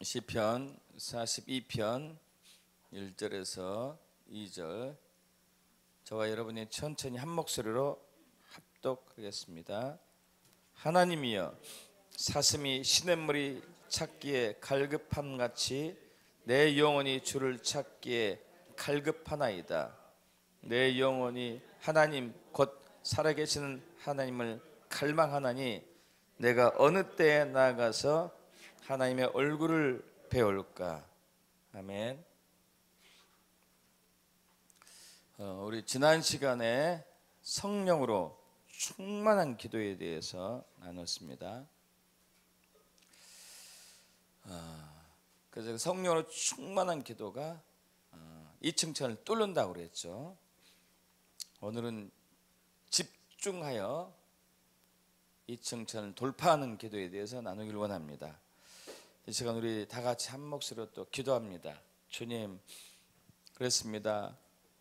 시편 42편 1절에서 2절 저와 여러분이 천천히 한 목소리로 합독하겠습니다. 하나님이여, 사슴이 시냇물이 찾기에 갈급함같이 내 영혼이 주를 찾기에 갈급하나이다. 내 영혼이 하나님 곧 살아계시는 하나님을 갈망하나니 내가 어느 때에 나아가서 하나님의 얼굴을 배울까. 아멘. 우리 지난 시간에 성령으로 충만한 기도에 대해서 나눴습니다. 그래서 성령으로 충만한 기도가 이층천을 뚫는다고 그랬죠. 오늘은 집중하여 이층천을 돌파하는 기도에 대해서 나누길 원합니다. 이 시간 우리 다 같이 한 목소리로 또 기도합니다. 주님, 그렇습니다.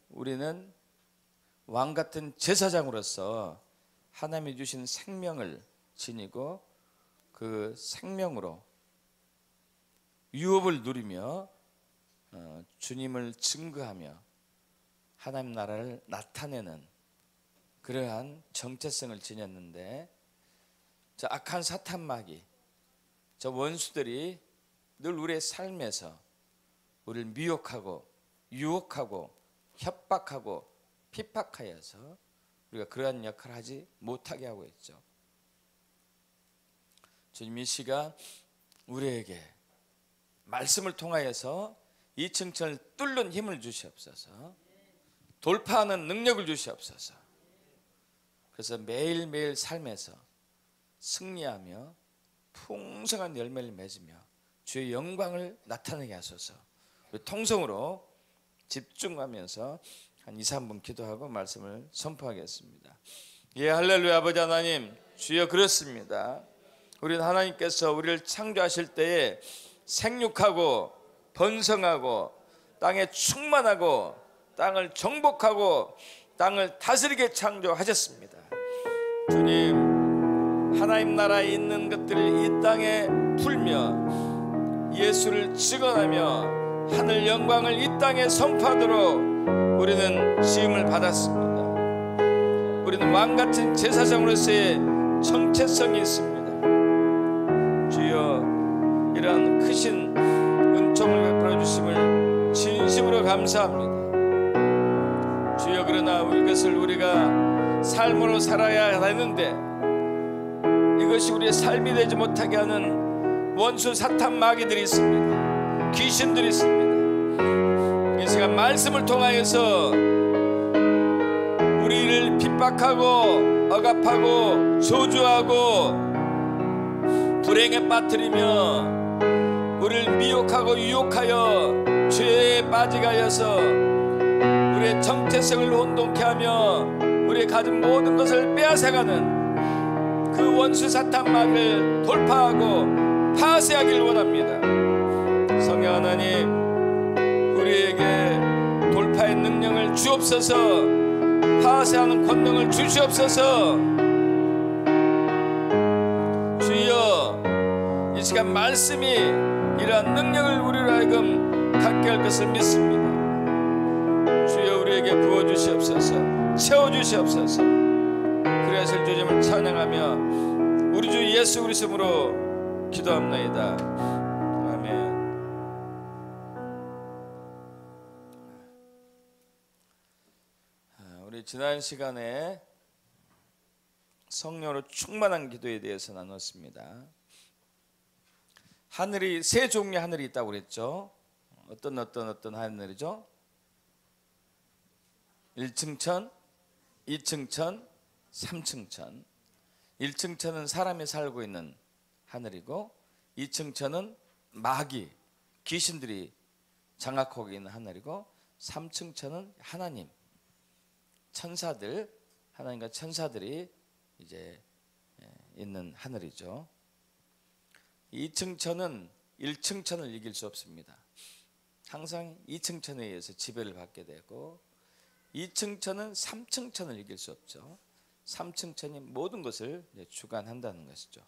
우리는 왕 같은 제사장으로서 하나님이 주신 생명을 지니고 그 생명으로 유업을 누리며 주님을 증거하며 하나님 나라를 나타내는 그러한 정체성을 지녔는데, 저 악한 사탄마귀, 저 원수들이 늘 우리의 삶에서 우리를 미혹하고 유혹하고 협박하고 핍박하여서 우리가 그러한 역할을 하지 못하게 하고 있죠. 주님, 이 시간 우리에게 말씀을 통하여서 이층천을 뚫는 힘을 주시옵소서. 돌파하는 능력을 주시옵소서. 그래서 매일매일 삶에서 승리하며 풍성한 열매를 맺으며 주의 영광을 나타내게 하소서. 우리 통성으로 집중하면서 한 2, 3분 기도하고 말씀을 선포하겠습니다. 예, 할렐루야. 아버지 하나님, 주여, 그렇습니다. 우리는 하나님께서 우리를 창조하실 때에 생육하고 번성하고 땅에 충만하고 땅을 정복하고 땅을 다스리게 창조하셨습니다. 주님, 하나님 나라에 있는 것들을 이 땅에 풀며 예수를 증언하며 하늘 영광을 이 땅에 선포하도록 우리는 지음을 받았습니다. 우리는 왕같은 제사장으로서의 정체성이 있습니다. 주여, 이러한 크신 은총을 베풀어 주심을 진심으로 감사합니다. 주여, 그러나 이것을 우리가 삶으로 살아야 하는데 이것이 우리의 삶이 되지 못하게 하는 원수 사탄 마귀들이 있습니다. 귀신들이 있습니다. 이 시간 말씀을 통하여서 우리를 핍박하고 억압하고 저주하고 불행에 빠뜨리며 우리를 미혹하고 유혹하여 죄에 빠지게 하여서 우리의 정체성을 혼돈케 하며 우리의 가진 모든 것을 빼앗아가는 그 원수 사탄 마귀를 돌파하고 파쇄하길 원합니다. 성령 하나님, 우리에게 돌파의 능력을 주옵소서. 파쇄하는 권능을 주시옵소서. 주여, 이 시간 말씀이 이러한 능력을 우리로 하여금 갖게 할 것을 믿습니다. 주여, 우리에게 부어주시옵소서. 채워주시옵소서. 그래서 주님을 찬양하며 우리 주 예수 그리스도로 기도합나이다. 아멘. 우리 지난 시간에 성령으로 충만한 기도에 대해서 나눴습니다. 하늘이 세 종류의 하늘이 있다고 그랬죠. 어떤 하늘이죠? 1층천, 2층천, 3층천. 1층천은 사람이 살고 있는 하늘이고 2층천은 마귀, 귀신들이 장악하고 있는 하늘이고 3층천은 하나님, 천사들, 하나님과 천사들이 이제 있는 하늘이죠. 2층천은 1층천을 이길 수 없습니다. 항상 2층천에 의해서 지배를 받게 되고 2층천은 3층천을 이길 수 없죠. 3층천이 모든 것을 주관한다는 것이죠.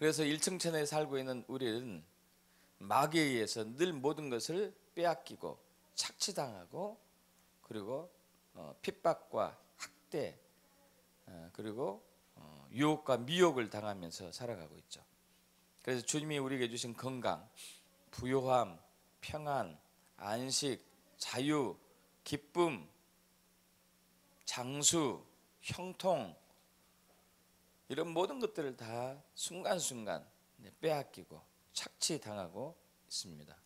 그래서 1층천에 살고 있는 우리는 마귀에 의해서 늘 모든 것을 빼앗기고 착취당하고 그리고 핍박과 학대 그리고 유혹과 미혹을 당하면서 살아가고 있죠. 그래서 주님이 우리에게 주신 건강, 부요함, 평안, 안식, 자유, 기쁨, 장수, 형통 이런 모든 것들을 다 순간순간 빼앗기고 착취당하고 있습니다.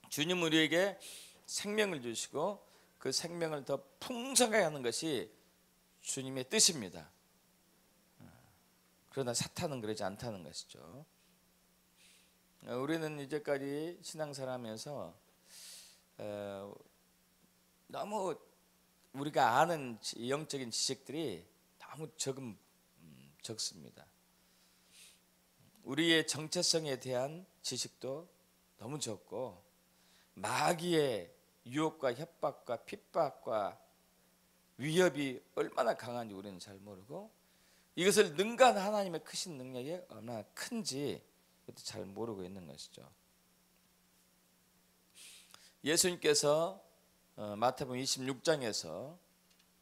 주님 우리에게 생명을 주시고 그 생명을 더 풍성하게 하는 것이 주님의 뜻입니다. 그러나 사탄은 그러지 않다는 것이죠. 우리는 이제까지 신앙생활하면서 너무 우리가 아는 영적인 지식들이 너무 적습니다. 우리의 정체성에 대한 지식도 너무 적고 마귀의 유혹과 협박과 핍박과 위협이 얼마나 강한지 우리는 잘 모르고 이것을 능가하는 하나님의 크신 능력이 얼마나 큰지 그것도 잘 모르고 있는 것이죠. 예수님께서 마태복음 26장에서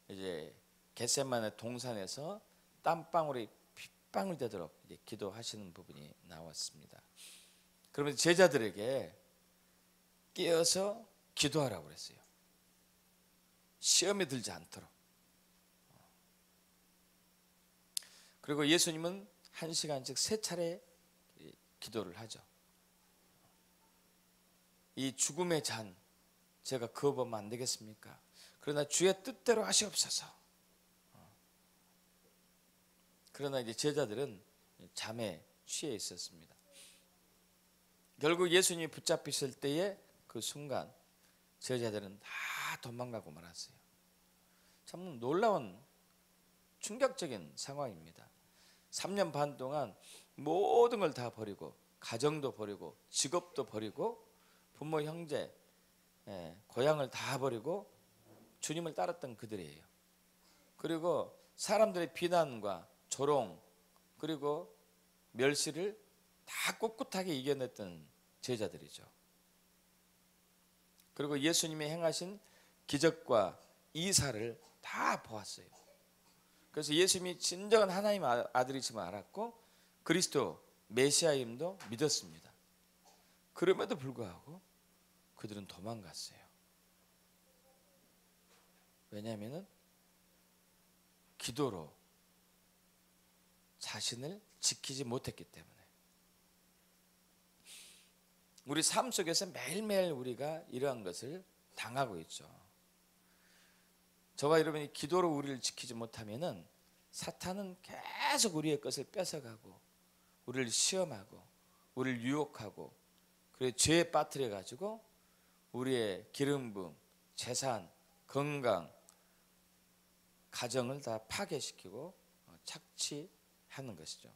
이제 겟세마네 동산에서 땀방울이 핏방울 되도록 이제 기도하시는 부분이 나왔습니다. 그러면서 제자들에게 깨어서 기도하라고 그랬어요. 시험에 들지 않도록. 그리고 예수님은 1시간씩 3차례 기도를 하죠. 이 죽음의 잔 제가 그어보면 안 되겠습니까? 그러나 주의 뜻대로 하시옵소서. 그러나 이제 제자들은 잠에 취해 있었습니다. 결국 예수님이 붙잡히실 때에 그 순간 제자들은 다 도망가고 말았어요. 참 놀라운 충격적인 상황입니다. 3년 반 동안 모든 걸 다 버리고 가정도 버리고 직업도 버리고 부모 형제 고향을 다 버리고 주님을 따랐던 그들이에요. 그리고 사람들의 비난과 조롱 그리고 멸시를 다 꿋꿋하게 이겨냈던 제자들이죠. 그리고 예수님이 행하신 기적과 이사를 다 보았어요. 그래서 예수님이 진정한 하나님의 아들이심을 알았고 그리스도 메시아임도 믿었습니다. 그럼에도 불구하고 그들은 도망갔어요. 왜냐하면 기도로 자신을 지키지 못했기 때문에. 우리 삶 속에서 매일매일 우리가 이러한 것을 당하고 있죠. 저와 여러분이 기도로 우리를 지키지 못하면은 사탄은 계속 우리의 것을 뺏어가고 우리를 시험하고 우리를 유혹하고 그리고 죄에 빠뜨려 가지고 우리의 기름 부음, 재산, 건강, 가정을 다 파괴시키고 착취하는 것이죠.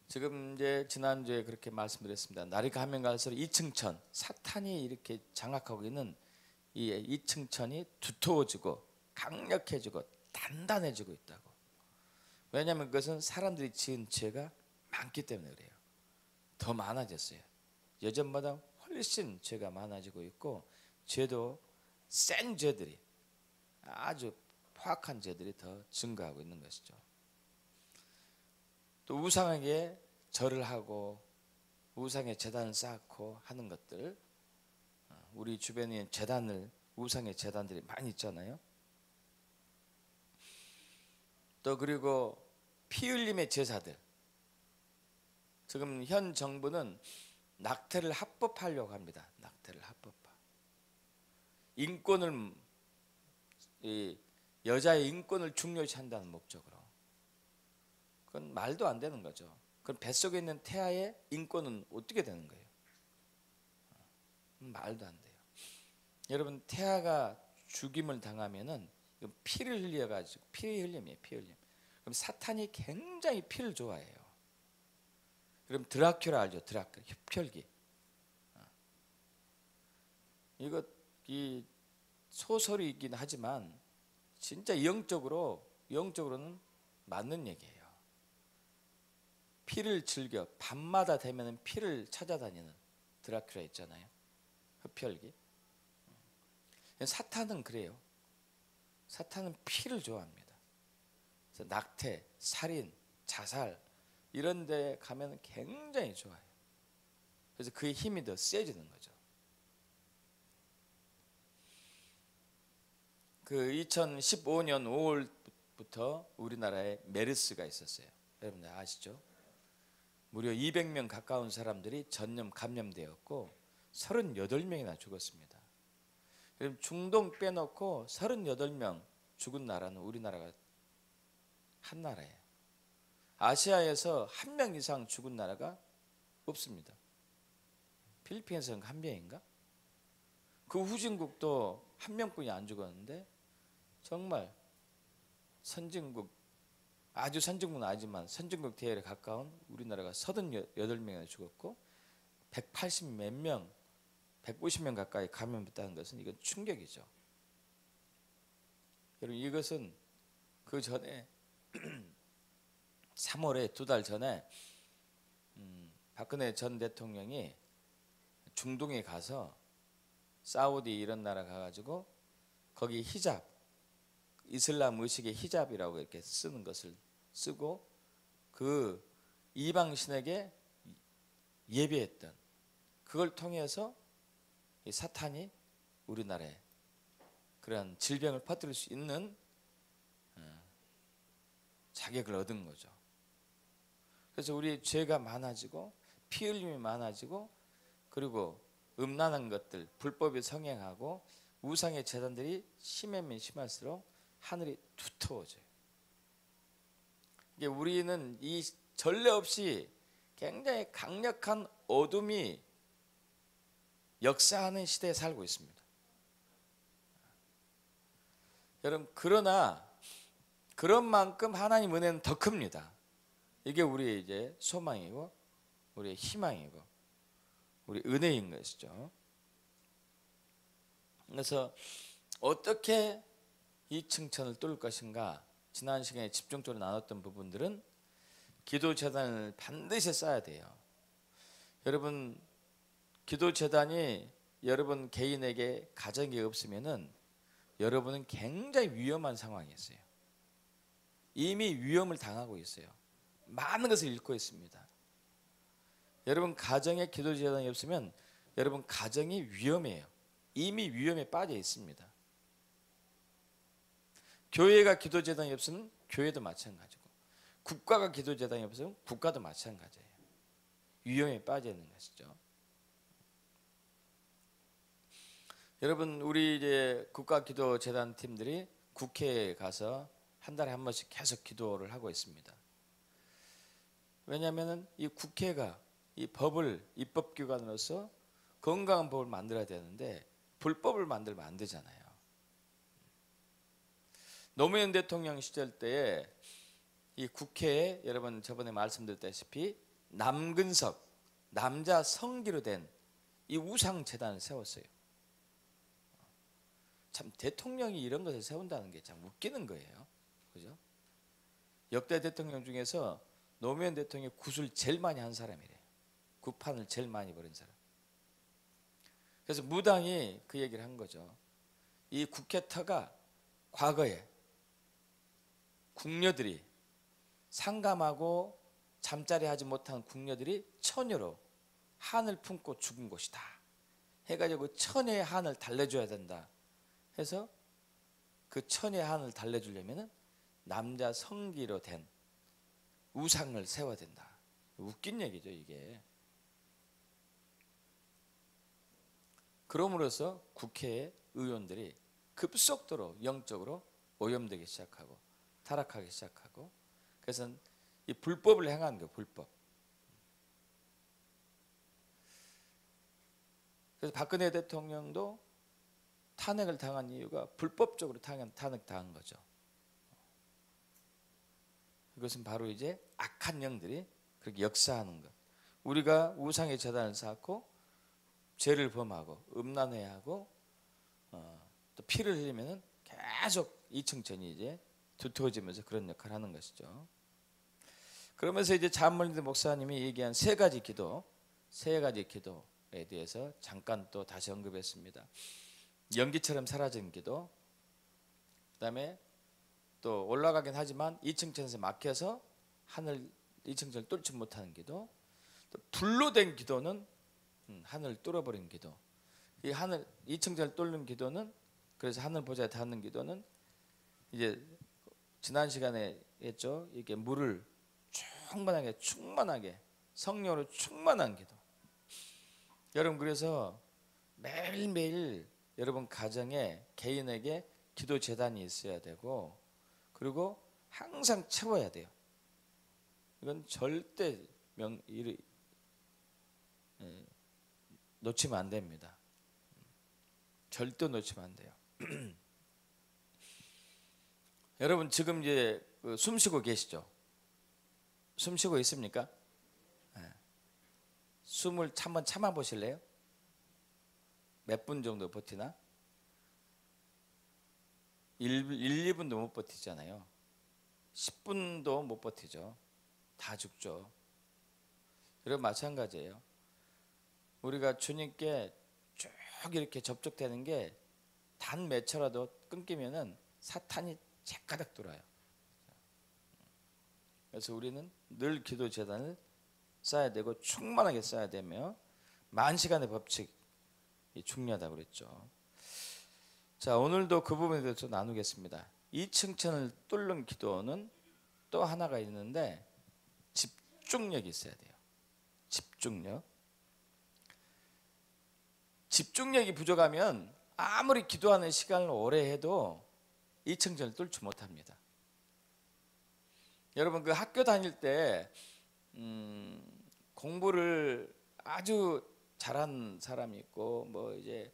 지금 이제 지난주에 그렇게 말씀드렸습니다. 날이 가면 갈수록 이층천, 사탄이 이렇게 장악하고 있는 이 이층천이 두터워지고 강력해지고 단단해지고 있다고. 왜냐하면 그것은 사람들이 지은 죄가 많기 때문에 그래요. 더 많아졌어요. 예전보다 훨씬 죄가 많아지고 있고 죄도 센 죄들이 아주 포악한 죄들이 더 증가하고 있는 것이죠. 또 우상에게 절을 하고 우상의 제단을 쌓고 하는 것들, 우리 주변에 우상의 제단들이 많이 있잖아요. 또 그리고 피 흘림의 제사들. 지금 현 정부는 낙태를 합법화하려고 합니다. 낙태를 합법화. 인권을 여자의 인권을 중요시한다는 목적으로. 그건 말도 안 되는 거죠. 그럼 뱃속에 있는 태아의 인권은 어떻게 되는 거예요? 말도 안 돼요. 여러분 태아가 죽임을 당하면은 피를 흘려가지고 피 흘림이에요. 피 흘림. 그럼 사탄이 굉장히 피를 좋아해요. 그럼 드라큘라 알죠? 드라큘라 흡혈귀. 이 소설이긴 하지만 진짜 영적으로는 맞는 얘기예요. 피를 즐겨 밤마다 되면 피를 찾아다니는 드라큘라 있잖아요. 흡혈귀. 사탄은 그래요. 사탄은 피를 좋아합니다. 그래서 낙태, 살인, 자살 이런 데 가면 굉장히 좋아요. 그래서 그의 힘이 더 세지는 거죠. 그 2015년 5월부터 우리나라에 메르스가 있었어요. 여러분들 아시죠? 무려 200명 가까운 사람들이 전염 감염되었고 38명이나 죽었습니다. 그럼 중동 빼놓고 38명 죽은 나라는 우리나라가 한 나라예요. 아시아에서 1명 이상 죽은 나라가 없습니다. 필리핀에서는 1명인가? 그 후진국도 1명뿐이 안 죽었는데 정말 선진국, 아주 선진국은 아니지만 선진국 대열에 가까운 우리나라가 38명이나 죽었고 180 몇 명, 150명 가까이 감염됐다는 것은 이건 충격이죠. 여러분 이것은 그 전에 3월에 2달 전에 박근혜 전 대통령이 중동에 가서 사우디 이런 나라 가가지고 거기 히잡, 이슬람 의식의 히잡이라고 이렇게 쓰는 것을 쓰고 그 이방 신에게 예배했던 그걸 통해서 이 사탄이 우리나라에 그런 질병을 퍼뜨릴 수 있는 자격을 얻은 거죠. 그래서 우리 죄가 많아지고 피 흘림이 많아지고 그리고 음란한 것들, 불법이 성행하고 우상의 제단들이 심하면 심할수록 하늘이 두터워져요. 이게 우리는 이 전례 없이 굉장히 강력한 어둠이 역사하는 시대에 살고 있습니다. 여러분 그러나 그런 만큼 하나님 은혜는 더 큽니다. 이게 우리의 이제 소망이고 우리의 희망이고 우리 은혜인 것이죠. 그래서 어떻게 이 층천을 뚫을 것인가 지난 시간에 집중적으로 나눴던 부분들은 기도재단을 반드시 쌓아야 돼요. 여러분 기도재단이 여러분 개인에게 가정이 없으면은 여러분은 굉장히 위험한 상황이 있어요. 이미 위험을 당하고 있어요. 많은 것을 잃고 있습니다. 여러분 가정에 기도재단이 없으면 여러분 가정이 위험해요. 이미 위험에 빠져 있습니다. 교회가 기도재단이 없으면 교회도 마찬가지고 국가가 기도재단이 없으면 국가도 마찬가지예요. 위험에 빠져 있는 것이죠. 여러분 우리 이제 국가기도재단 팀들이 국회에 가서 한 달에 한 번씩 계속 기도를 하고 있습니다. 왜냐하면 이 국회가 이 법을 입법기관으로서 건강한 법을 만들어야 되는데 불법을 만들면 안 되잖아요. 노무현 대통령 시절 때에 이 국회에 여러분 저번에 말씀드렸다시피 남근석 남자 성기로 된 이 우상재단을 세웠어요. 참 대통령이 이런 것을 세운다는 게 참 웃기는 거예요. 그죠? 역대 대통령 중에서 노무현 대통령이 굿을 제일 많이 한 사람이래요. 굿판을 제일 많이 벌인 사람. 그래서 무당이 그 얘기를 한 거죠. 이 국회터가 과거에 궁녀들이 상감하고 잠자리 하지 못한 궁녀들이 처녀로 한을 품고 죽은 곳이다 해가지고 그 처녀의 한을 달래줘야 된다 해서 그 처녀의 한을 달래주려면 남자 성기로 된 우상을 세워야 된다. 웃긴 얘기죠 이게. 그럼으로써 국회의 의원들이 급속도로 영적으로 오염되기 시작하고 타락하기 시작하고 그래서 이 불법을 행한 거예요. 불법. 그래서 박근혜 대통령도 탄핵을 당한 이유가 불법적으로 탄핵당한 거죠. 이것은 바로 이제 악한 영들이 그렇게 역사하는 것. 우리가 우상의 제단을 쌓고 죄를 범하고 음란해하고 또 피를 흘리면은 계속 이층천이 이제 두터워지면서 그런 역할을 하는 것이죠. 그러면서 이제 잠언리드 목사님이 얘기한 세 가지 기도에 대해서 잠깐 또 다시 언급했습니다. 연기처럼 사라진 기도, 그다음에 또 올라가긴 하지만 2층천에서 막혀서 하늘 2층천을 뚫지 못하는 기도, 또 불로 된 기도는 하늘을 뚫어버린 기도. 이 하늘 2층천을 뚫는 기도는, 그래서 하늘 보좌에 닿는 기도는 이제 지난 시간에 했죠. 이게 물을 충만하게 성령으로 충만한 기도. 여러분, 그래서 매일매일 여러분 가정에 개인에게 기도 제단이 있어야 되고, 그리고 항상 채워야 돼요. 이건 절대 놓치면 안 됩니다. 절대 놓치면 안 돼요. 여러분 지금 이제 숨 쉬고 계시죠? 숨 쉬고 있습니까? 네. 숨을 한번 참아 보실래요? 몇 분 정도 버티나? 1, 2분도 못 버티잖아요. 10분도 못 버티죠. 다 죽죠. 여러분 마찬가지예요. 우리가 주님께 쭉 이렇게 접촉되는 게 단 몇 초라도 끊기면은 사탄이 제가닥 돌아요. 그래서 우리는 늘 기도 제단을 쌓아야 되고 충만하게 쌓아야 되며, 만시간의 법칙이 중요하다고 그랬죠. 자, 오늘도 그 부분에 대해서 나누겠습니다. 2층천을 뚫는 기도는 또 하나가 있는데 집중력이 있어야 돼요. 집중력이 부족하면 아무리 기도하는 시간을 오래 해도 2층천을 뚫지 못합니다. 여러분 그 학교 다닐 때 공부를 아주 잘한 사람이 있고, 뭐 이제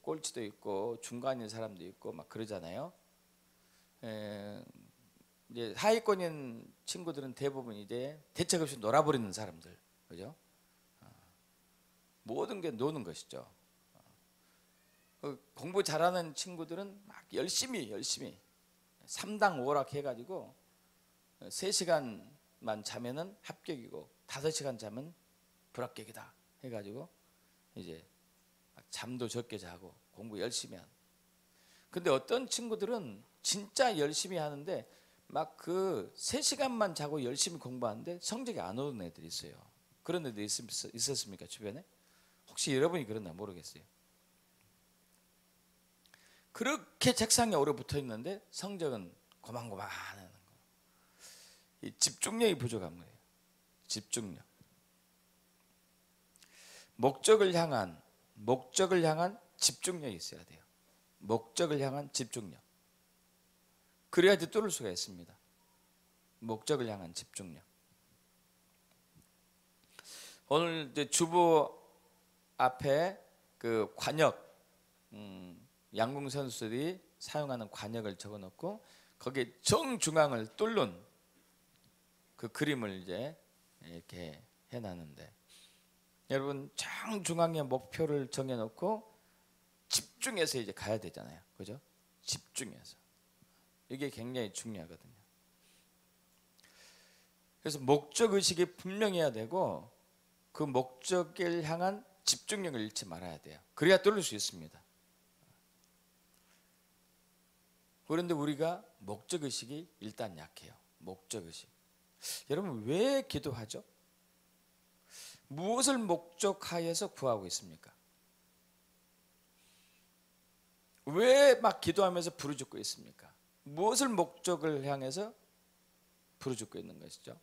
꼴찌도 있고 중간인 사람도 있고 막 그러잖아요. 이제 하위권인 친구들은 대부분 이제 대책 없이 놀아버리는 사람들, 그죠? 모든 게 노는 것이죠. 공부 잘하는 친구들은 막 열심히 3당 5락 해가지고 3시간만 자면은 합격이고 5시간 자면 불합격이다 해가지고 이제 잠도 적게 자고 공부 열심히 하는. 근데 어떤 친구들은 진짜 열심히 하는데 막 그 3시간만 자고 열심히 공부하는데 성적이 안 오는 애들이 있어요. 그런 애들 있었습니까 주변에? 혹시 여러분이 그랬나 모르겠어요. 그렇게 책상에 오래 붙어 있는데 성적은 고만고만하는 거. 이 집중력이 부족한 거예요. 집중력. 목적을 향한 집중력이 있어야 돼요. 목적을 향한 집중력. 그래야지 뚫을 수가 있습니다. 목적을 향한 집중력. 오늘 이제 주보 앞에 그 관역, 양궁 선수들이 사용하는 관역을 적어놓고 거기에 정중앙을 뚫는 그 그림을 이제 이렇게 해놨는데, 여러분 정중앙에 목표를 정해놓고 집중해서 이제 가야 되잖아요, 그죠? 집중해서. 이게 굉장히 중요하거든요. 그래서 목적 의식이 분명해야 되고 그 목적을 향한 집중력을 잃지 말아야 돼요. 그래야 뚫을 수 있습니다. 그런데 우리가 목적 의식이 일단 약해요. 목적 의식. 여러분 왜 기도하죠? 무엇을 목적하여서 구하고 있습니까? 왜 막 기도하면서 부르짖고 있습니까? 무엇을 목적을 향해서 부르짖고 있는 것이죠?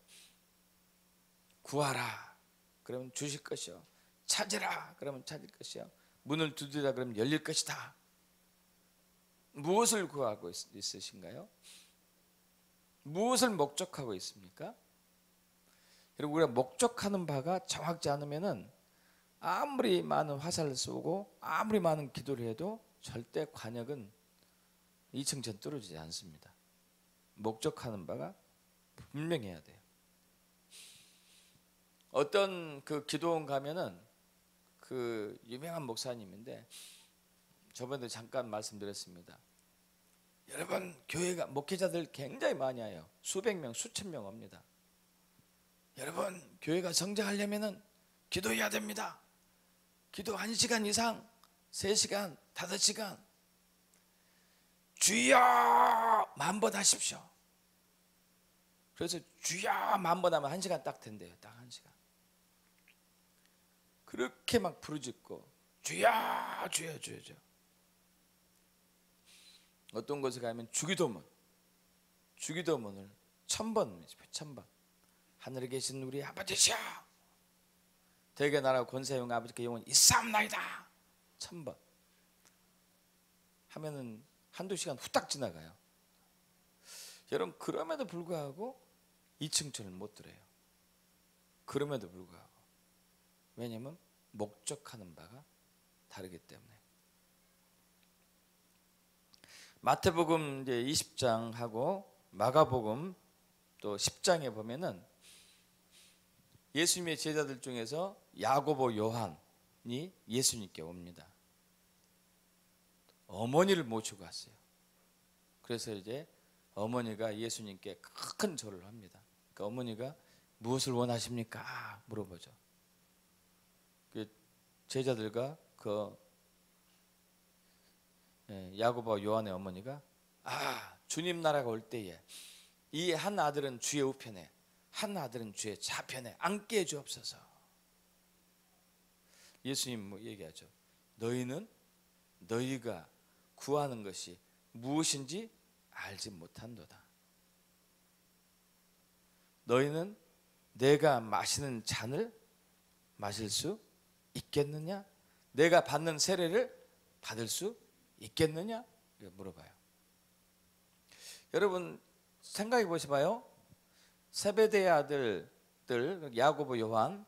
구하라 그러면 주실 것이요, 찾으라 그러면 찾을 것이요, 문을 두드리라 그러면 열릴 것이다. 무엇을 구하고 있으신가요? 무엇을 목적하고 있습니까? 여러분 우리가 목적하는 바가 정확지 않으면은 아무리 많은 화살을 쏘고 아무리 많은 기도를 해도 절대 관역은 2층천 뚫어지지 않습니다. 목적하는 바가 분명해야 돼요. 어떤 그 기도원 가면은 그 유명한 목사님인데 저번에 잠깐 말씀드렸습니다. 여러분, 교회가 목회자들 굉장히 많이 와요. 수백 명, 수천 명 옵니다. 여러분, 교회가 성장하려면 기도해야 됩니다. 기도 1시간 이상, 3시간, 5시간. 주여 10,000번 하십시오. 그래서 주여 10,000번 하면 1시간 딱 된대요. 딱 1시간. 그렇게 막 부르짖고 주여 주여 주여 주여. 어떤 곳에 가면 주기도문을 1,000번 1,000번. 하늘에 계신 우리 아버지시여, 대개 나라 권세영 아버지께 영원 있사옵나이다 1,000번 하면은 1~2시간 후딱 지나가요. 여러분, 그럼에도 불구하고 2층천을 못 들어요. 그럼에도 불구하고. 왜냐하면 목적하는 바가 다르기 때문에. 마태복음 이제 20장하고 마가복음 또 10장에 보면은 예수님의 제자들 중에서 야고보, 요한이 예수님께 옵니다. 어머니를 모시고 왔어요. 그래서 이제 어머니가 예수님께 큰 절을 합니다. 그 어머니가 무엇을 원하십니까? 물어보죠. 그 제자들과 그 야고보와 요한의 어머니가 주님 나라가 올 때에 이 한 아들은 주의 우편에, 한 아들은 주의 좌편에 앉게 해주옵소서. 예수님 뭐 얘기하죠. 너희는 너희가 구하는 것이 무엇인지 알지 못한도다. 너희는 내가 마시는 잔을 마실 수 있겠느냐? 내가 받는 세례를 받을 수 있겠느냐? 물어봐요. 여러분 생각해 보셔봐요. 세베대의 아들들 야고보, 요한,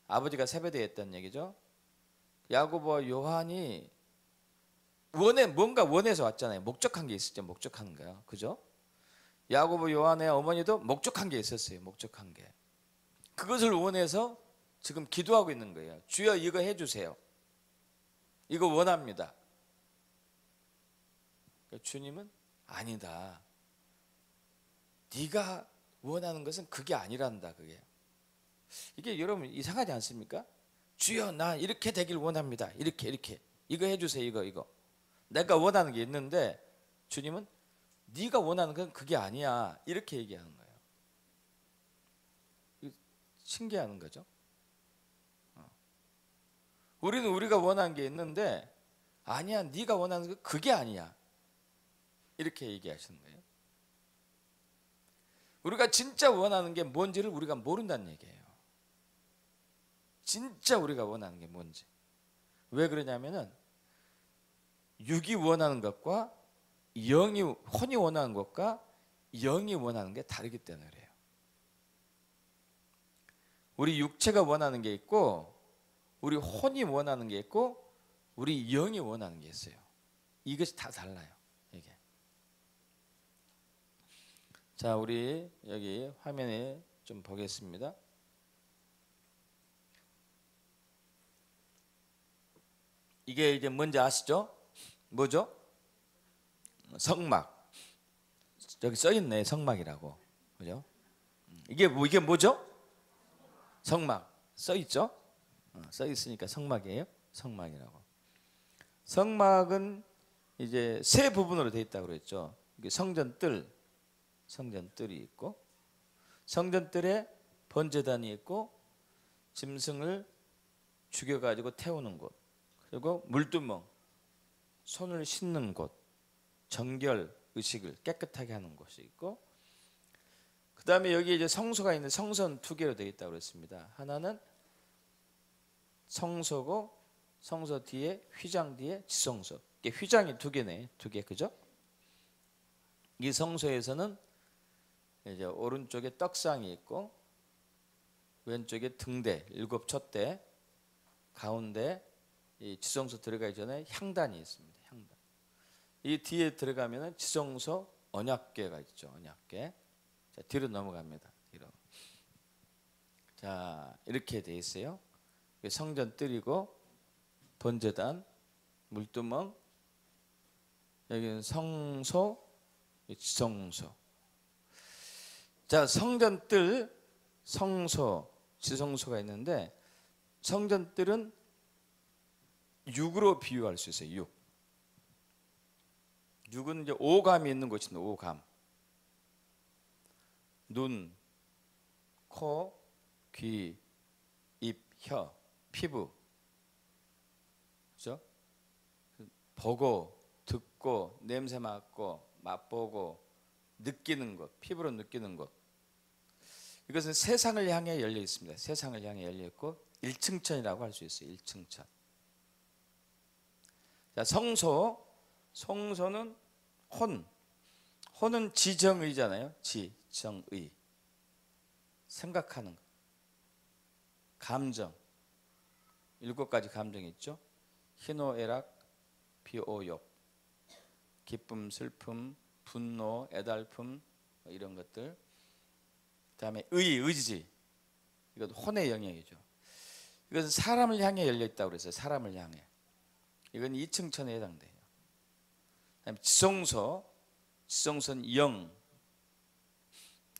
아버지가 세베대였다는 얘기죠. 야고보와 요한이 뭔가 원해서 왔잖아요. 목적한 게 있었죠. 목적하는 거야. 그죠? 야고보, 요한의 어머니도 목적한 게 있었어요. 목적한 게. 그것을 원해서 지금 기도하고 있는 거예요. 주여 이거 해주세요. 이거 원합니다. 그러니까 주님은 아니다. 네가 원하는 것은 그게 아니란다. 그게. 이게 여러분 이상하지 않습니까? 주여 나 이렇게 되길 원합니다. 이렇게 이거 해주세요. 이거 내가 원하는 게 있는데 주님은 네가 원하는 건 그게 아니야. 이렇게 얘기하는 거예요. 신기한 거죠. 우리는 우리가 원하는 게 있는데 아니야, 네가 원하는 건 그게 아니야. 이렇게 얘기하시는 거예요. 우리가 진짜 원하는 게 뭔지를 우리가 모른다는 얘기예요. 진짜 우리가 원하는 게 뭔지. 왜 그러냐면은 육이 원하는 것과 혼이 원하는 것과 영이 원하는 게 다르기 때문에 그래요. 우리 육체가 원하는 게 있고 우리 혼이 원하는 게 있고 우리 영이 원하는 게 있어요. 이것이 다 달라요. 이게. 자, 우리 여기 화면에 좀 보겠습니다. 이게 이제 뭔지 아시죠? 뭐죠? 성막. 여기 써 있네, 성막이라고. 그죠? 이게 뭐죠? 성막. 써 있죠? 써 있으니까 성막이에요. 성막이라고. 성막은 이제 세 부분으로 되어 있다고 그랬죠. 성전뜰이 있고, 성전뜰에 번제단이 있고, 짐승을 죽여가지고 태우는 곳, 그리고 물두멍, 손을 씻는 곳, 정결 의식을 깨끗하게 하는 곳이 있고, 그 다음에 여기 이제 성소가 있는데 성소는 두 개로 되어 있다고 그랬습니다. 하나는 성소고, 성소 뒤에 휘장 뒤에 지성소. 이게 휘장이 두 개네, 두 개, 그죠? 이 성소에서는 이제 오른쪽에 떡상이 있고, 왼쪽에 등대, 7 촛대, 가운데 이 지성소 들어가기 전에 향단이 있습니다. 향단. 이 뒤에 들어가면은 지성소 언약궤가 있죠. 언약궤. 자, 뒤로 넘어갑니다. 뒤로. 자, 이렇게 돼 있어요. 성전 뜰이고 번제단, 물두멍, 여기는 성소, 지성소. 자, 성전뜰, 성소, 지성소가 있는데 성전뜰은 육으로 비유할 수 있어요. 육. 육은 이제 오감이 있는 곳인데 오감. 눈, 코, 귀, 입, 혀, 피부. 그죠? 보고, 듣고, 냄새 맡고, 맛보고, 느끼는 것, 피부로 느끼는 것. 이것은 세상을 향해 열려 있습니다. 세상을 향해 열려 있고 일층천이라고 할 수 있어요. 일층천. 자, 성소. 성소는 혼. 혼은 지정의잖아요. 지정의. 생각하는 것. 감정. 7가지 감정이 있죠. 희노애락, 비오욕, 기쁨, 슬픔, 분노, 애달픔, 이런 것들. 그다음에 의지. 이것도 혼의 영역이죠. 이것은 사람을 향해 열려 있다고 그랬어요. 사람을 향해. 이건 2층천에 해당돼요. 그다음에 지성소. 지성소는 영.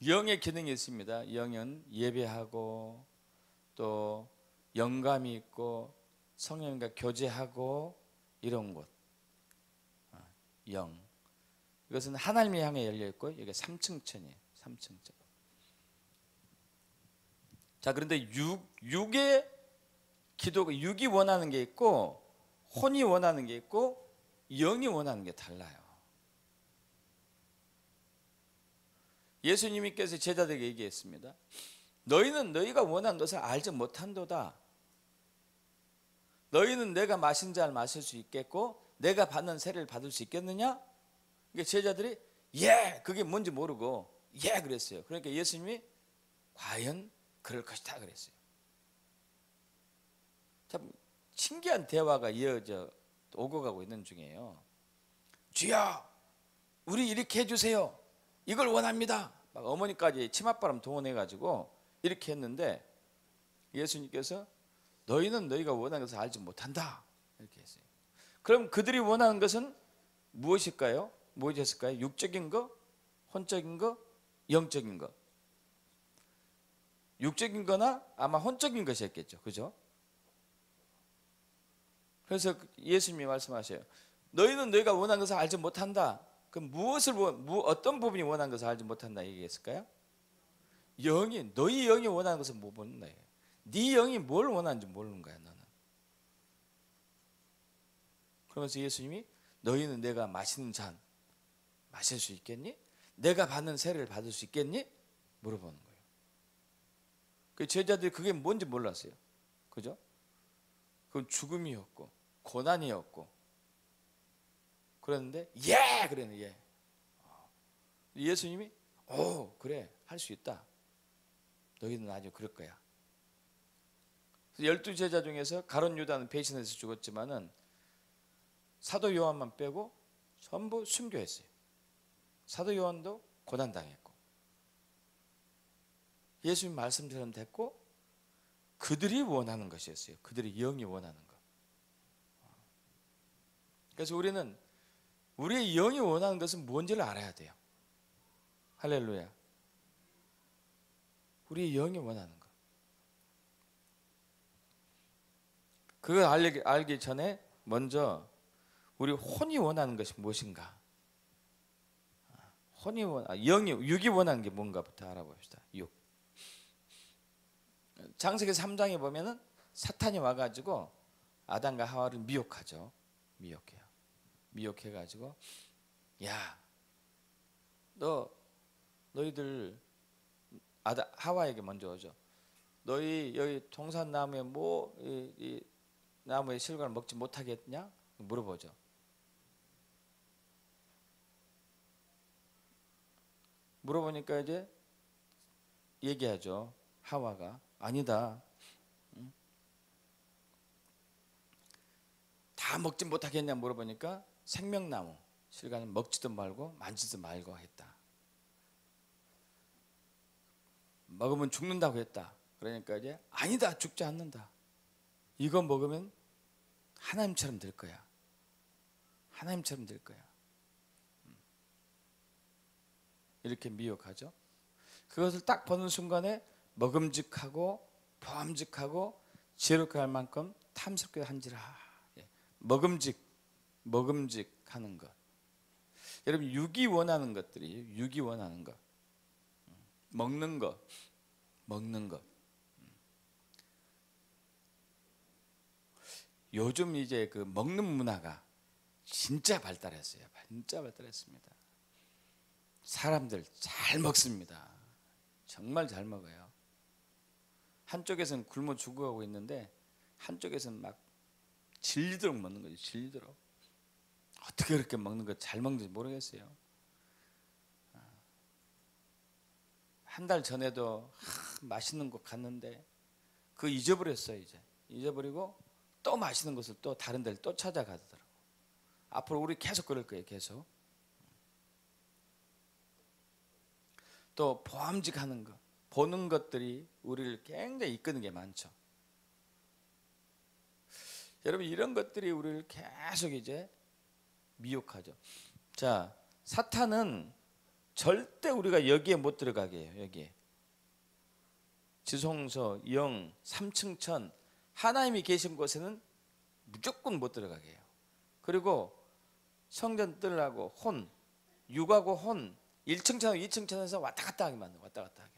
영의 기능이 있습니다. 영은 예배하고 또 영감이 있고 성령과 교제하고 이런 곳. 영. 이것은 하나님을 향해 열려 있고 이게 3층천이에요. 3층천. 자, 그런데 육의 기도가 육이 원하는 게 있고 혼이 원하는 게 있고 영이 원하는 게 달라요. 예수님께서 제자들에게 얘기했습니다. 너희는 너희가 원하는 것을 알지 못한도다. 너희는 내가 마신 잔을 마실 수 있겠고 내가 받는 세례를 받을 수 있겠느냐? 그러니까 제자들이 그게 뭔지 모르고 그랬어요. 그러니까 예수님이 과연 그럴 것이다 그랬어요. 참 신기한 대화가 이어져 오고 가고 있는 중이에요. 주여, 우리 이렇게 해주세요. 이걸 원합니다. 막 어머니까지 치맛바람 동원해가지고 이렇게 했는데 예수님께서 너희는 너희가 원하는 것을 알지 못한다 이렇게 했어요. 그럼 그들이 원하는 것은 무엇일까요? 무엇이었을까요? 육적인 거, 혼적인 거, 영적인 거. 육적인 거나 아마 혼적인 것이었겠죠. 그죠? 그래서 예수님이 말씀하셔요. 너희는 너희가 원하는 것을 알지 못한다. 그럼 어떤 부분이 원하는 것을 알지 못한다 얘기했을까요? 너희 영이 원하는 것을 못 본다. 네 영이 뭘 원하는지 모르는 거야, 너는. 그러면서 예수님이 너희는 내가 마시는 잔 마실 수 있겠니? 내가 받는 세례를 받을 수 있겠니? 물어보는 거예요. 그 제자들이 그게 뭔지 몰랐어요. 그죠? 그건 죽음이었고 고난이었고 그랬는데 그랬는데 예수님이 그래 할 수 있다. 너희는 아주 그럴 거야. 12제자 중에서 가룟 유다는 배신해서 죽었지만은 사도 요한만 빼고 전부 순교했어요. 사도 요한도 고난당했고 예수님 말씀처럼 됐고 그들이 원하는 것이었어요. 그들이 영이 원하는 것. 그래서 우리는 우리의 영이 원하는 것은 뭔지를 알아야 돼요. 할렐루야. 우리의 영이 원하는 것. 그걸 알기 전에 먼저 우리 혼이 원하는 것이 무엇인가? 육이 원하는 게 뭔가부터 알아봅시다. 육. 창세기 3장에 보면은 사탄이 와가지고 아담과 하와를 미혹하죠. 미혹해요. 미혹해가지고 너희들 하와에게 먼저 오죠. 너희 여기 동산나무에 이 나무의 실과를 먹지 못하겠냐? 물어보죠. 물어보니까 이제 얘기하죠. 하와가 아니다. 다 먹지 못하겠냐 물어보니까 생명나무 실과는 먹지도 말고 만지도 말고 했다. 먹으면 죽는다고 했다. 그러니까 이제 아니다, 죽지 않는다. 이거 먹으면 하나님처럼 될 거야. 하나님처럼 될 거야. 이렇게 미혹하죠. 그것을 딱 보는 순간에 먹음직하고 보암직하고 지혜롭게 할 만큼 탐스럽게 한지라. 먹음직하는 것. 여러분 육이 원하는 것들이 육이 원하는 것, 먹는 것. 요즘 이제 그 먹는 문화가 진짜 발달했어요. 진짜 발달했습니다. 사람들 잘 먹습니다. 정말 잘 먹어요. 한쪽에서는 굶어 죽어가고 있는데 한쪽에서는 막 질리도록 먹는 거죠. 질리도록. 어떻게 그렇게 먹는 거 잘 먹는지 모르겠어요. 한 달 전에도 맛있는 곳 갔는데 그거 잊어버렸어요. 이제 잊어버리고 또 맛있는 곳을 또 다른 데를 또 찾아가더라고. 앞으로 우리 계속 그럴 거예요. 계속. 또 보암직하는 것, 보는 것들이 우리를 굉장히 이끄는 게 많죠. 여러분 이런 것들이 우리를 계속 이제 미혹하죠. 자, 사탄은 절대 우리가 여기에 못 들어가게 해요. 여기에 지성소, 영, 삼층천, 하나님이 계신 곳에는 무조건 못 들어가게 해요. 그리고 성전 뜰라고 혼, 육하고 혼, 1층천하고 2층천에서 왔다 갔다 하게 만들어. 왔다 갔다 하게.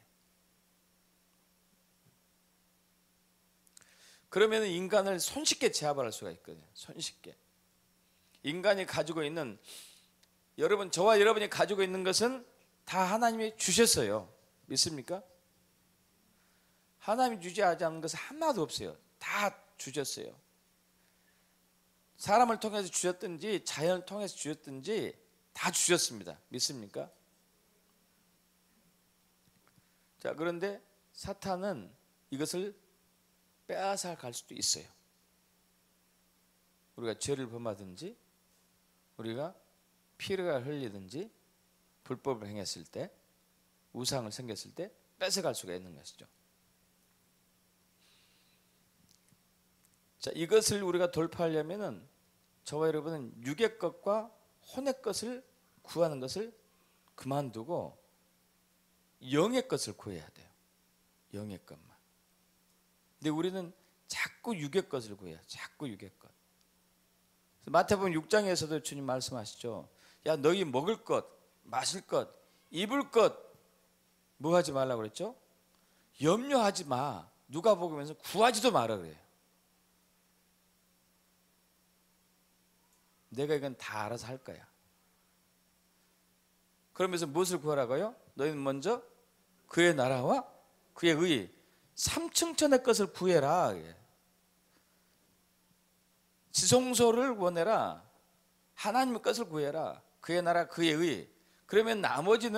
그러면 인간을 손쉽게 제압할 수가 있거든요. 손쉽게. 인간이 가지고 있는, 여러분, 저와 여러분이 가지고 있는 것은 다 하나님이 주셨어요. 믿습니까? 하나님이 주지 않은 것은 하나도 없어요. 다 주셨어요. 사람을 통해서 주셨든지 자연을 통해서 주셨든지 다 주셨습니다. 믿습니까? 자, 그런데 사탄은 이것을 빼앗아 갈 수도 있어요. 우리가 죄를 범하든지 우리가 피를 흘리든지 불법을 행했을 때, 우상을 섬겼을 때 뺏어갈 수가 있는 것이죠. 자, 이것을 우리가 돌파하려면은 저와 여러분은 육의 것과 혼의 것을 구하는 것을 그만두고 영의 것을 구해야 돼요. 영의 것만. 근데 우리는 자꾸 육의 것을 구해요. 자꾸 육의 것. 마태복음 6장에서도 주님 말씀하시죠. 야, 너희 먹을 것, 마실 것, 입을 것 뭐 하지 말라고 그랬죠? 염려하지 마. 누가복음에서 구하지도 마라 그래요. 내가 이건 다 알아서 할 거야. 그러면서 무엇을 구하라고요? 너희는 먼저 그의 나라와 그의 의, 삼층천의 것을 구해라. 지성소를 원해라. 하나님의 것을 구해라. 그의 나라, 그의 의. 그러면 나머지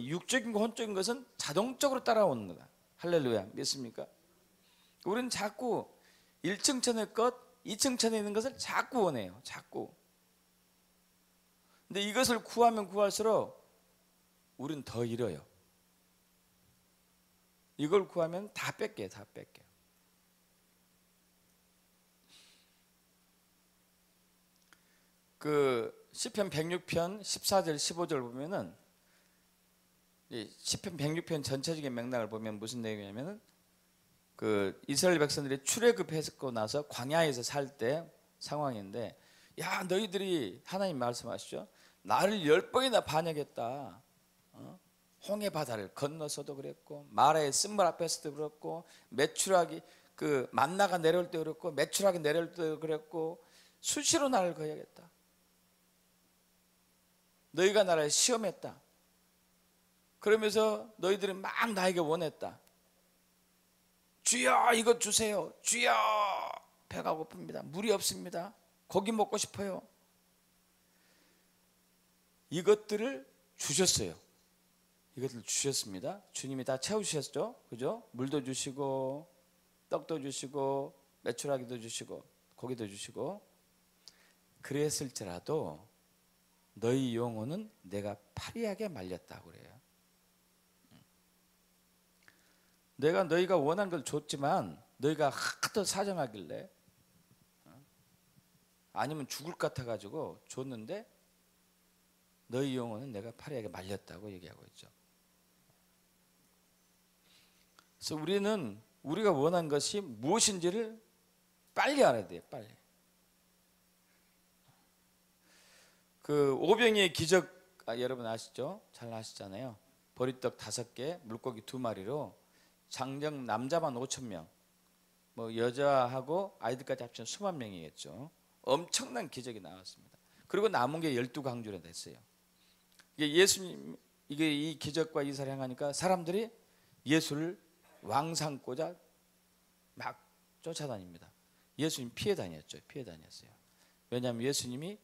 육적인 거 혼적인 것은 자동적으로 따라오는 거다. 할렐루야. 믿습니까? 우리는 자꾸 1층천의 것, 2층천에 있는 것을 자꾸 원해요. 자꾸. 근데 이것을 구하면 구할수록 우리는 더 잃어요. 이걸 구하면 다 뺏겨요. 다 뺏겨요. 그 시편 106편 14절 15절 보면은 시편 106편 전체적인 맥락을 보면 무슨 내용이냐면은 그 이스라엘 백성들이 출애굽했고 나서 광야에서 살 때 상황인데, 야, 너희들이 하나님 말씀하시죠. 나를 10번이나 반역했다. 홍해 바다를 건너서도 그랬고, 마라의 쓴물 앞에서도 그랬고, 메추라기 그 만나가 내려올 때 그랬고, 메추라기 내려올 때 그랬고, 수시로 나를 거역했다. 너희가 나를 시험했다. 그러면서 너희들은 막 나에게 원했다. 주여 이것 주세요. 주여 배가 고픕니다. 물이 없습니다. 고기 먹고 싶어요. 이것들을 주셨어요. 이것을 주셨습니다. 주님이 다 채우셨죠. 그죠? 물도 주시고 떡도 주시고 메추라기도 주시고 고기도 주시고. 그랬을지라도 너희 영혼은 내가 파리하게 말렸다고 그래요. 내가 너희가 원한 걸 줬지만 너희가 하도 사정하길래, 아니면 죽을 것 같아가지고 줬는데 너희 영혼은 내가 파리하게 말렸다고 얘기하고 있죠. 그래서 우리가 원하는 것이 무엇인지를 빨리 알아야 돼요. 빨리. 그 오병이의 기적 여러분 아시죠? 잘 아시잖아요. 보리떡 5개, 물고기 2마리로 장정 남자만 5,000명, 뭐 여자하고 아이들까지 합치면 수만 명이겠죠. 엄청난 기적이 나왔습니다. 그리고 남은 게 12강주라 됐어요. 이게 예수님, 이 기적과 이사를 행하니까 사람들이 예수를 왕삼고자 막 쫓아다닙니다. 예수님 피해 다녔죠. 피해 다녔어요. 왜냐하면 예수님이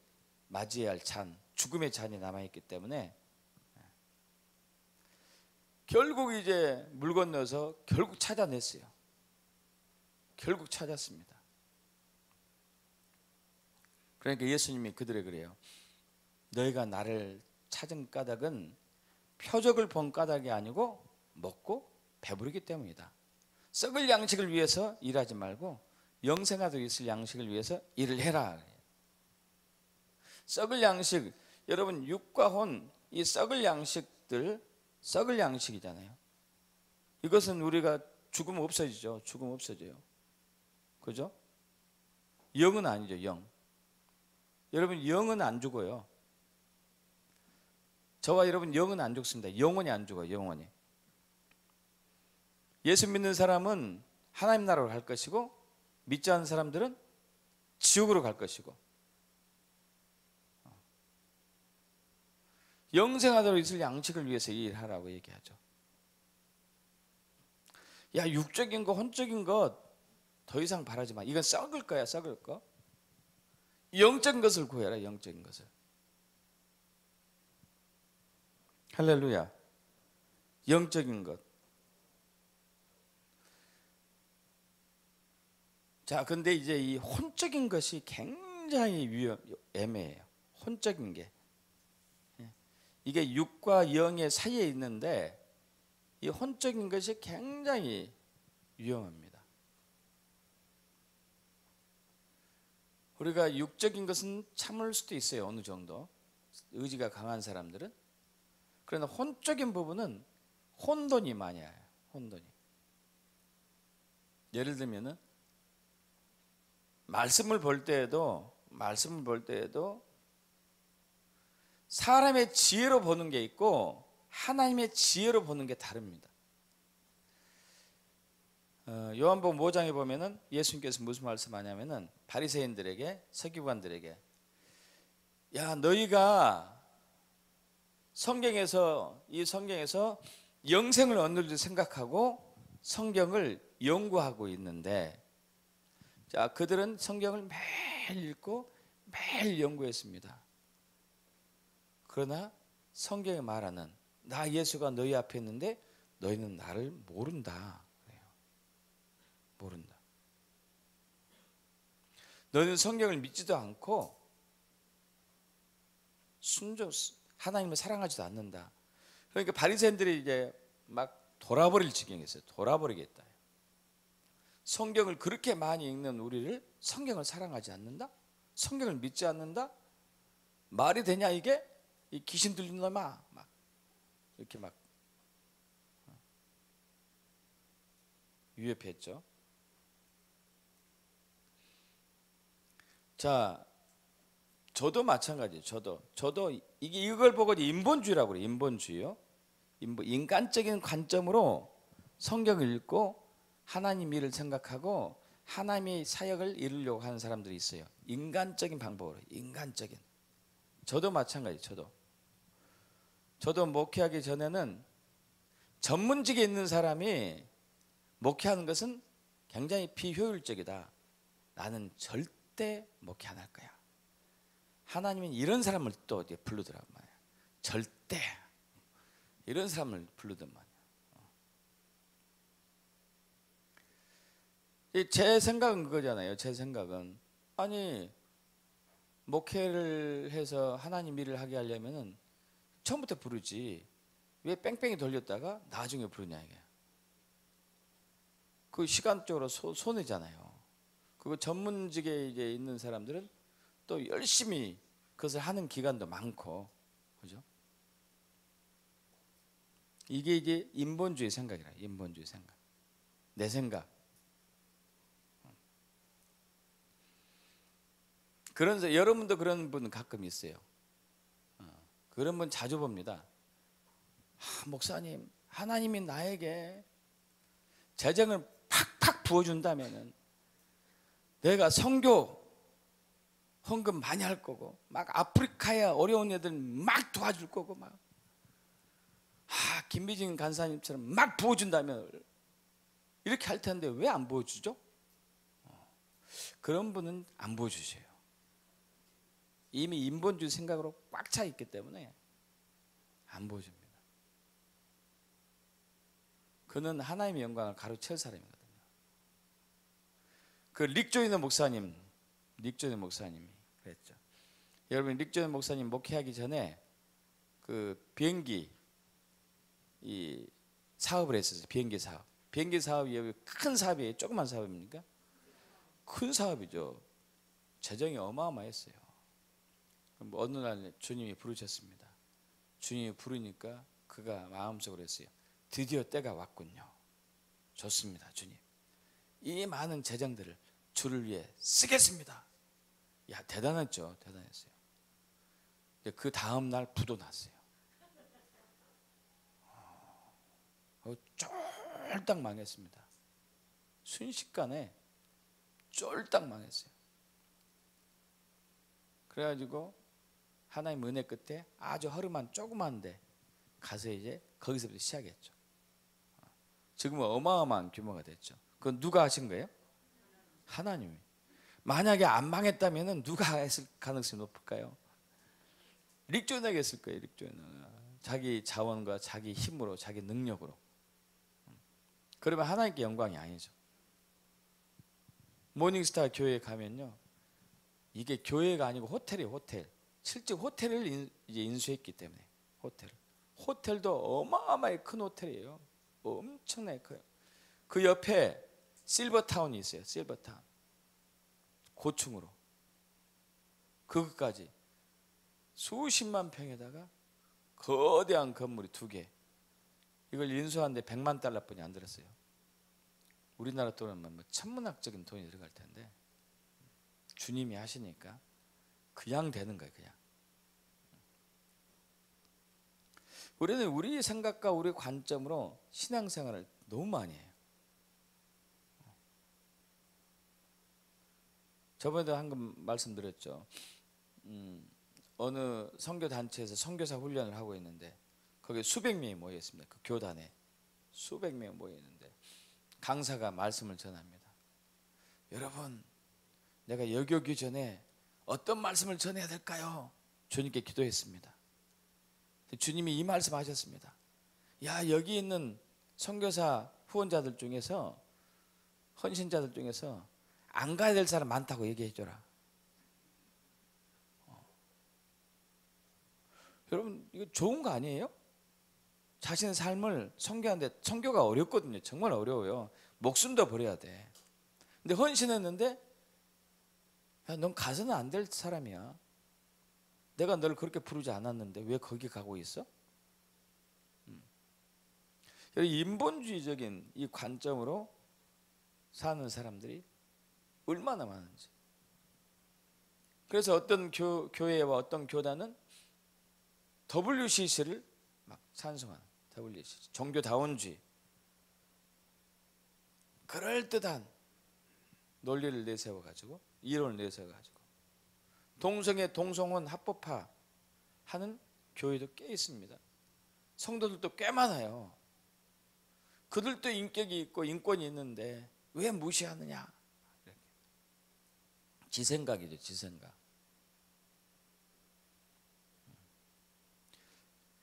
맞이해야 할 잔, 죽음의 잔이 남아있기 때문에. 결국 이제 물 건너서 결국 찾아냈어요. 결국 찾았습니다. 그러니까 예수님이 그들에게 그래요. 너희가 나를 찾은 까닭은 표적을 본 까닭이 아니고 먹고 배부르기 때문이다. 썩을 양식을 위해서 일하지 말고 영생하도록 있을 양식을 위해서 일을 해라. 썩을 양식, 여러분 육과 혼, 이 썩을 양식들, 썩을 양식이잖아요. 이것은 우리가 죽으면 없어지죠. 죽으면 없어져요. 그죠? 영은 아니죠. 영. 여러분 영은 안 죽어요. 저와 여러분 영은 안 죽습니다. 영원히 안 죽어요. 영원히. 예수 믿는 사람은 하나님 나라로 갈 것이고 믿지 않는 사람들은 지옥으로 갈 것이고, 영생하도록 있을 양식을 위해서 일하라고 얘기하죠. 야, 육적인 거 혼적인 것 더 이상 바라지 마. 이건 썩을 거야. 썩을 거. 영적인 것을 구해라. 영적인 것을. 할렐루야. 영적인 것. 자, 근데 이제 이 혼적인 것이 굉장히 애매해요. 혼적인 게. 이게 육과 영의 사이에 있는데 이 혼적인 것이 굉장히 위험합니다. 우리가 육적인 것은 참을 수도 있어요. 어느 정도 의지가 강한 사람들은. 그러나 혼적인 부분은 혼돈이 많이 와요. 혼돈이. 예를 들면은 말씀을 볼 때에도 사람의 지혜로 보는 게 있고 하나님의 지혜로 보는 게 다릅니다. 요한복음 5장에 보면은 예수님께서 무슨 말씀하냐면은 바리새인들에게, 서기관들에게, 야, 너희가 이 성경에서 영생을 얻는 줄 생각하고 성경을 연구하고 있는데, 자, 그들은 성경을 매일 읽고 매일 연구했습니다. 그러나 성경에 말하는 나 예수가 너희 앞에 있는데 너희는 나를 모른다. 그래요. 모른다. 너희는 성경을 믿지도 않고 하나님을 사랑하지도 않는다. 그러니까 바리새인들이 이제 막 돌아버릴 지경이었어요. 돌아버리겠다. 성경을 그렇게 많이 읽는 우리를 성경을 사랑하지 않는다? 성경을 믿지 않는다? 말이 되냐 이게? 이 귀신 들린 놈아, 막 이렇게 막 위협했죠. 자, 저도 마찬가지예요. 저도 이걸 보고 인본주의라고 그래요. 인본주의요. 인간적인 관점으로 성경을 읽고 하나님 일을 생각하고 하나님의 사역을 이루려고 하는 사람들이 있어요. 인간적인 방법으로. 인간적인. 저도 마찬가지예요. 저도 목회하기 전에는 전문직에 있는 사람이 목회하는 것은 굉장히 비효율적이다. 나는 절대 목회 안 할 거야. 하나님은 이런 사람을 또 부르더란 말이야. 절대 이런 사람을 부르더만 말이야. 제 생각은 그거잖아요. 제 생각은, 아니 목회를 해서 하나님 일을 하게 하려면은 처음부터 부르지 왜 뺑뺑이 돌렸다가 나중에 부르냐 이게. 그 시간적으로 손해잖아요. 그거 전문직에 이제 있는 사람들은 또 열심히 그것을 하는 기간도 많고, 그죠? 이게 인본주의 생각이라. 인본주의 생각. 내 생각. 그런 여러분도 그런 분 가끔 있어요. 그런 분 자주 봅니다. 목사님, 하나님이 나에게 재정을 팍팍 부어준다면은 내가 선교 헌금 많이 할 거고, 막 아프리카에 어려운 애들 막 도와줄 거고, 막 김미진 간사님처럼 막 부어준다면 이렇게 할 텐데 왜 안 부어주죠? 그런 분은 안 부어주셔요. 이미 인본주의 생각으로 꽉 차 있기 때문에 안 보여줍니다. 그는 하나님의 영광을 가로챌 사람이거든요. 그 릭조이너 목사님이 그랬죠. 여러분, 릭조이너 목사님 목회하기 전에 그 비행기 이 사업을 했었어요. 비행기 사업이 큰 사업이에요? 조그만 사업입니까? 큰 사업이죠. 재정이 어마어마했어요. 어느 날 주님이 부르셨습니다. 주님이 부르니까 그가 마음속으로 했어요. 드디어 때가 왔군요. 좋습니다, 주님. 이 많은 재정들을 주를 위해 쓰겠습니다. 야, 대단했죠. 대단했어요. 그 다음 날 부도 났어요. 쫄딱 망했습니다. 순식간에 쫄딱 망했어요. 그래가지고 하나님 은혜 끝에 아주 허름한 조그만데 가서 이제 거기서부터 시작했죠. 지금은 어마어마한 규모가 됐죠. 그건 누가 하신 거예요? 하나님이. 만약에 안 망했다면 누가 했을 가능성이 높을까요? 릭조이너가 했을 거예요. 릭조이너. 자기 자원과 자기 힘으로, 자기 능력으로. 그러면 하나님께 영광이 아니죠. 모닝스타 교회에 가면요, 이게 교회가 아니고 호텔이에요. 호텔. 실제 호텔을 이제 인수했기 때문에 호텔도 어마어마하게 큰 호텔이에요. 엄청나게 커요. 그 옆에 실버타운이 있어요. 실버타운. 고층으로. 그것까지 수십만 평에다가 거대한 건물이 2개. 이걸 인수하는데 100만 달러뿐이 안 들었어요. 우리나라 돈은 뭐 천문학적인 돈이 들어갈 텐데 주님이 하시니까 그냥 되는 거예요. 그냥. 우리는 우리 생각과 우리 관점으로 신앙생활을 너무 많이 해요. 저번에도 한번 말씀드렸죠. 어느 선교단체에서 선교사 훈련을 하고 있는데 거기에 수백 명이 모여 있습니다. 그 교단에 수백 명이 모여 있는데 강사가 말씀을 전합니다. 여러분, 내가 여기 오기 전에 어떤 말씀을 전해야 될까요? 주님께 기도했습니다. 주님이 이 말씀 하셨습니다. 야, 여기 있는 선교사 후원자들 중에서, 헌신자들 중에서 안 가야 될 사람 많다고 얘기해 줘라. 여러분, 이거 좋은 거 아니에요? 자신의 삶을 선교하는데, 선교가 어렵거든요. 정말 어려워요. 목숨도 버려야 돼. 근데 헌신했는데, 야, 넌 가서는 안 될 사람이야. 내가 널 그렇게 부르지 않았는데 왜 거기 가고 있어? 인본주의적인 이 관점으로 사는 사람들이 얼마나 많은지. 그래서 어떤 교회와 어떤 교단은 WCC를 막 찬송하는, WCC, 종교다원주의, 그럴듯한 논리를 내세워가지고, 이론을 내세워가지고 동성애, 동성혼 합법화 하는 교회도 꽤 있습니다. 성도들도 꽤 많아요. 그들도 인격이 있고 인권이 있는데 왜 무시하느냐? 이렇게. 지 생각이죠, 지 생각.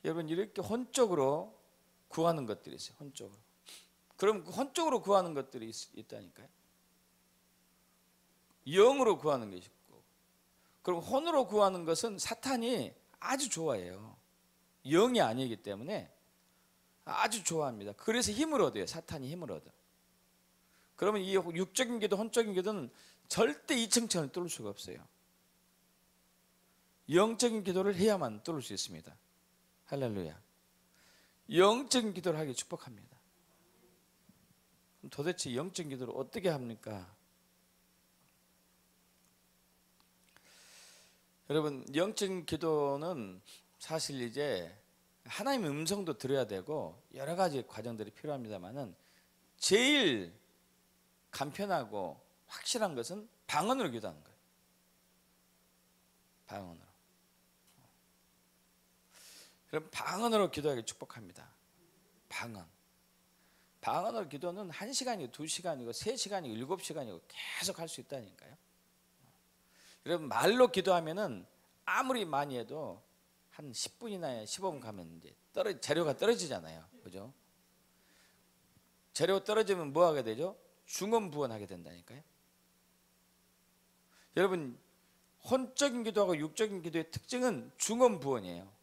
여러분, 이렇게 혼적으로 구하는 것들이 있어요. 혼적으로. 그럼 혼적으로 구하는 것들이 있다니까요. 영으로 구하는 것이 있고, 그럼 혼으로 구하는 것은 사탄이 아주 좋아해요. 영이 아니기 때문에 아주 좋아합니다. 그래서 힘을 얻어요. 사탄이 힘을 얻어. 그러면 이 육적인 기도, 혼적인 기도는 절대 이층천을 뚫을 수가 없어요. 영적인 기도를 해야만 뚫을 수 있습니다. 할렐루야. 영적인 기도를 하기 축복합니다. 그럼 도대체 영적인 기도를 어떻게 합니까? 여러분, 영적인 기도는 사실 이제 하나님의 음성도 들어야 되고 여러 가지 과정들이 필요합니다만은 제일 간편하고 확실한 것은 방언으로 기도하는 거예요. 방언으로. 그럼 방언으로 기도하기 축복합니다. 방언으로 기도는 1시간이고 2시간이고 3시간이고 7시간이고 계속 할 수 있다니까요. 여러분, 말로 기도하면은 아무리 많이 해도 한 10분이나 15분 가면 이제 재료가 떨어지잖아요. 그죠? 재료 떨어지면 뭐 하게 되죠? 중언부언하게 된다니까요. 여러분, 혼적인 기도하고 육적인 기도의 특징은 중언부언이에요.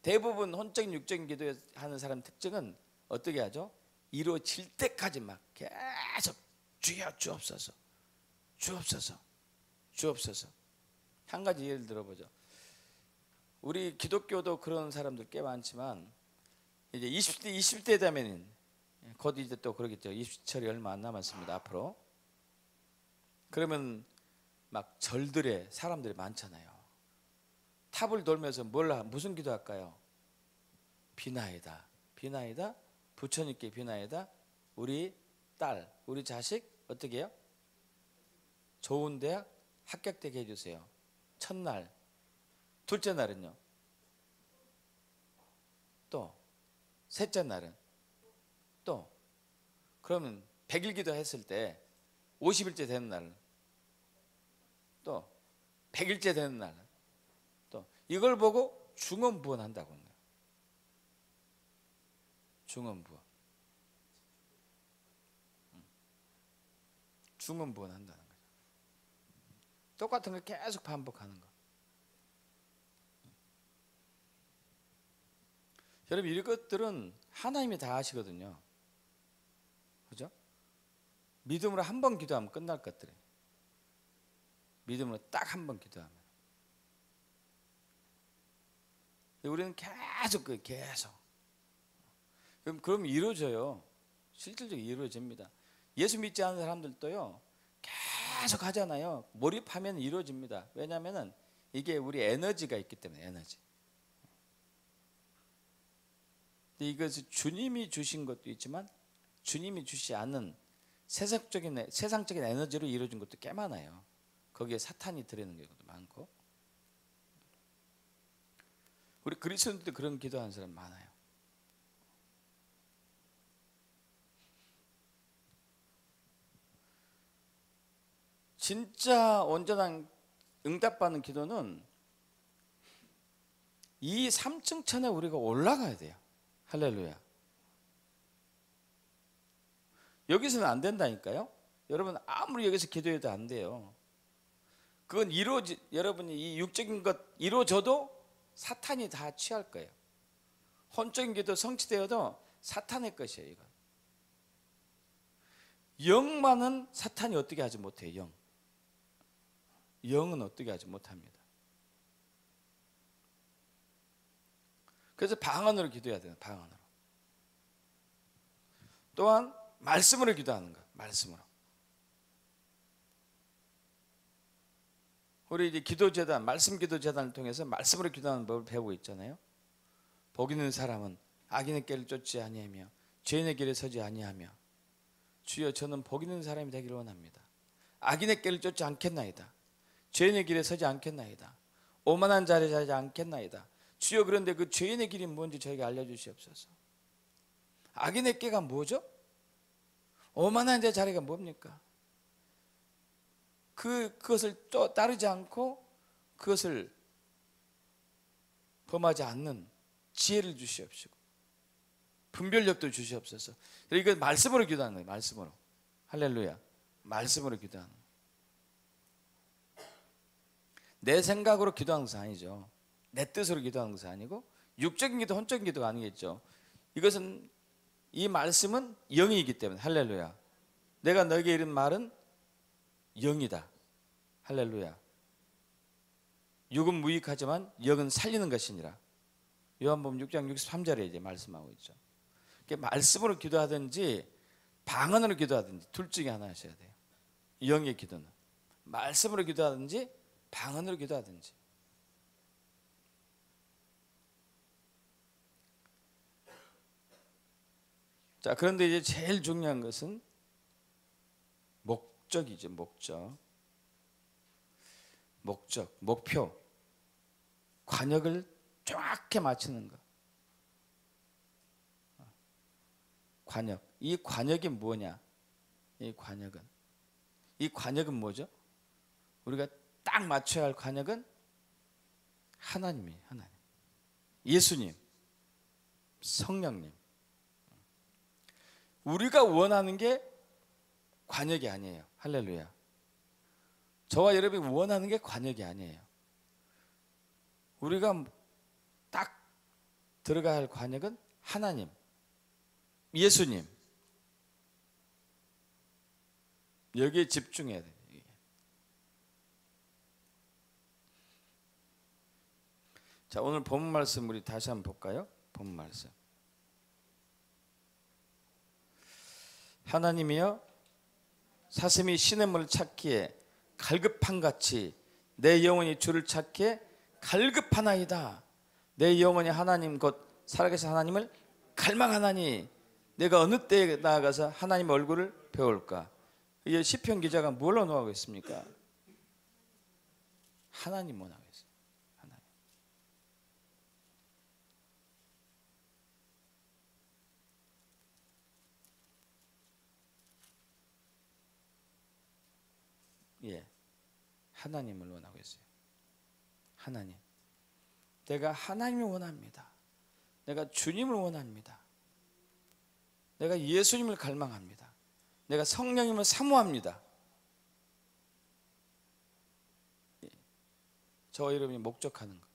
대부분 혼적인 육적인 기도하는 사람 특징은 어떻게 하죠? 이루어질 때까지 막 계속 주여 주옵소서, 주옵소서, 주옵소서. 한 가지 예를 들어보죠. 우리 기독교도 그런 사람들 꽤 많지만 이제 20대 되면 곧 이제 또 그러겠죠. 20철이 얼마 안 남았습니다. 앞으로. 그러면 막 절들에 사람들이 많잖아요. 탑을 돌면서 무슨 기도할까요? 비나이다, 비나이다, 부처님께 비나이다. 우리 딸, 우리 자식 어떻게 해요? 좋은 대학 합격되게 해주세요. 첫날, 둘째 날은요? 또 셋째 날은 또 그러면 100일 기도했을 때 50일째 되는 날은 또 100일째 되는 날은 또 이걸 보고 중언부언한다고 하는 거예요. 중언부언. 중언부언한다는 거죠. 똑같은 걸 계속 반복하는 거. 여러분, 이것들은 하나님이 다 아시거든요. 그죠? 믿음으로 한 번 기도하면 끝날 것들이에요. 믿음으로 딱 한 번 기도하면. 우리는 계속. 그럼 이루어져요. 실질적으로 이루어집니다. 예수 믿지 않는 사람들도요, 계속 하잖아요. 몰입하면 이루어집니다. 왜냐하면 이게 우리 에너지가 있기 때문에, 에너지. 이것이 주님이 주신 것도 있지만 주님이 주시지 않는 세상적인 에너지로 이루어진 것도 꽤 많아요. 거기에 사탄이 들어있는 경우도 많고. 우리 그리스도인들도 그런 기도하는 사람 많아요. 진짜 온전한 응답받는 기도는 이 3층 천에 우리가 올라가야 돼요. 할렐루야. 여기서는 안 된다니까요. 여러분, 아무리 여기서 기도해도 안 돼요. 그건 여러분이 이 육적인 것 이루어져도 사탄이 다 취할 거예요. 혼적인 기도 성취되어도 사탄의 것이에요. 이건. 영만은 사탄이 어떻게 하지 못해요. 영은 어떻게 하지 못합니다. 그래서 방언으로 기도해야 돼요. 방언으로. 또한 말씀으로 기도하는 것. 말씀으로. 우리 이제 기도재단, 말씀 기도재단을 통해서 말씀으로 기도하는 법을 배우고 있잖아요. 복 있는 사람은 악인의 길을 쫓지 아니하며 죄인의 길에 서지 아니하며 주여 저는 복 있는 사람이 되기를 원합니다. 악인의 길을 쫓지 않겠나이다. 죄인의 길에 서지 않겠나이다. 오만한 자리에 서지 않겠나이다. 주여 그런데 그 죄인의 길이 뭔지 저에게 알려주시옵소서. 악인의 길가 뭐죠? 오만한 자 자리가 뭡니까? 그것을 또 따르지 않고 그것을 범하지 않는 지혜를 주시옵시고 분별력도 주시옵소서. 이건 말씀으로 기도하는 거예요. 말씀으로. 할렐루야. 말씀으로 기도하는 거예요. 내 생각으로 기도하는 것은 아니죠. 내 뜻으로 기도하는 것은 아니고 육적인 기도, 혼적인 기도가 아니겠죠. 이것은 이 말씀은 영이기 때문에. 할렐루야. 내가 너에게 이른 말은 영이다. 할렐루야. 육은 무익하지만 영은 살리는 것이니라. 요한복음 6장 63절에 이제 말씀하고 있죠. 말씀으로 기도하든지 방언으로 기도하든지 둘 중에 하나 하셔야 돼요. 영의 기도는 말씀으로 기도하든지 방언으로 기도하든지. 자, 그런데 이제 제일 중요한 것은 목적이죠. 목적, 목표, 관역을 정확히 맞추는 것. 관역. 이 관역이 뭐냐? 이 관역은 뭐죠? 우리가 딱 맞춰야 할 관역은 하나님이에요. 하나님. 예수님, 성령님. 우리가 원하는 게 관역이 아니에요. 할렐루야. 저와 여러분이 원하는 게 관역이 아니에요. 우리가 딱 들어가야 할 관역은 하나님, 예수님. 여기에 집중해야 돼요. 자, 오늘 본문 말씀 우리 다시 한번 볼까요? 본문 말씀. 하나님이여 사슴이 시냇물을 찾기에 갈급한같이 내 영혼이 주를 찾기에 갈급하나이다. 내 영혼이 하나님 곧 살아계신 하나님을 갈망하나니 내가 어느 때에 나아가서 하나님 얼굴을 배울까? 이 시편 기자가 뭘 원하고 있습니까? 하나님 원하고 있어요. 하나님. 예, 하나님을 원하고 있어요. 하나님. 내가 하나님을 원합니다. 내가 주님을 원합니다. 내가 예수님을 갈망합니다. 내가 성령님을 사모합니다. 저와 여러분이 목적하는 것.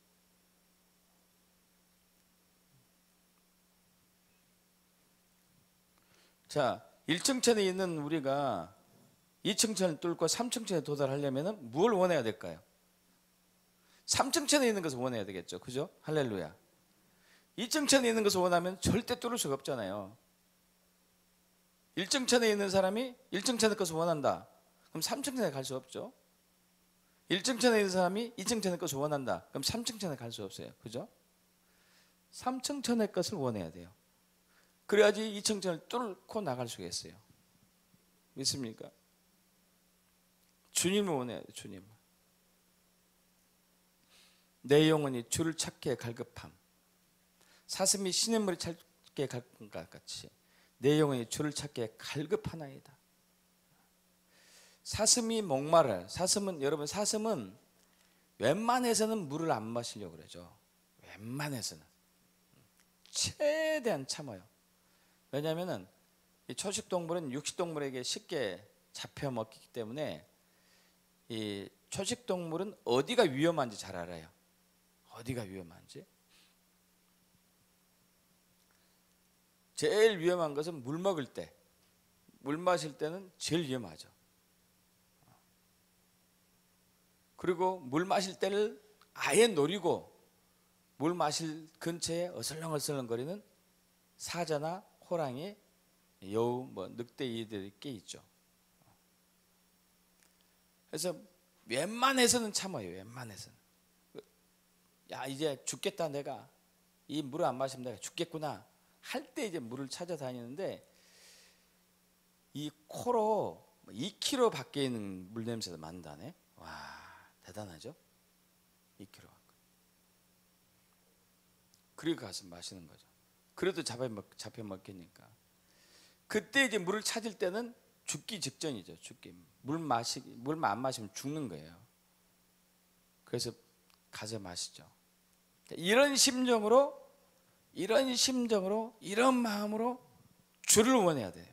자, 1층천에 있는 우리가 2층천을 뚫고 3층천에 도달하려면 뭘 원해야 될까요? 3층천에 있는 것을 원해야 되겠죠. 그죠? 할렐루야. 2층천에 있는 것을 원하면 절대 뚫을 수가 없잖아요. 1층천에 있는 사람이 1층천의 것을 원한다. 그럼 3층천에 갈 수 없죠. 1층천에 있는 사람이 2층천의 것을 원한다. 그럼 3층천에 갈 수 없어요. 그죠? 3층천의 것을 원해야 돼요. 그래야지 2층천을 뚫고 나갈 수가 있어요. 믿습니까? 주님을 원해야 돼요. 주님을. 내 영혼이 주를 찾기에 갈급함. 사슴이 시냇물을 찾기에 갈급한 것 같이 내 영혼이 주를 찾기에 갈급하나이다. 사슴이 목마를. 사슴은 여러분 사슴은 웬만해서는 물을 안 마시려고 그러죠. 웬만해서는 최대한 참아요. 왜냐하면은 이 초식동물은 육식동물에게 쉽게 잡혀 먹기 때문에 이 초식동물은 어디가 위험한지 잘 알아요. 어디가 위험한지. 제일 위험한 것은 물 먹을 때, 물 마실 때는 제일 위험하죠. 그리고 물 마실 때를 아예 노리고 물 마실 근처에 어슬렁어슬렁거리는 사자나 호랑이, 여우, 늑대 이들이 꽤 있죠. 그래서 웬만해서는 참아요. 웬만해서는. 야, 이제 죽겠다. 내가 이 물을 안 마시면 내가 죽겠구나 할 때 이제 물을 찾아다니는데 이 코로 2km 밖에 있는 물 냄새도 맡는다네. 와, 대단하죠? 2km. 그리고 가서 마시는 거죠. 그래도 잡혀 먹겠니까. 그때 이제 물을 찾을 때는 죽기 직전이죠. 죽기. 물만 안 마시면 죽는 거예요. 그래서 가서 마시죠. 이런 심정으로, 이런 마음으로 주를 원해야 돼요.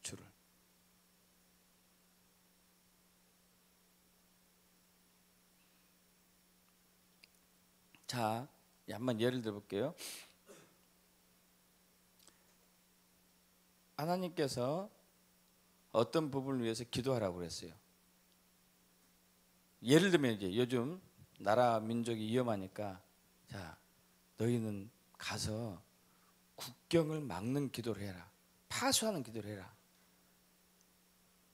주를. 자, 한번 예를 들어 볼게요. 하나님께서 어떤 부분을 위해서 기도하라고 그랬어요? 예를 들면 이제 요즘 나라 민족이 위험하니까 자, 너희는 가서 국경을 막는 기도를 해라. 파수하는 기도를 해라.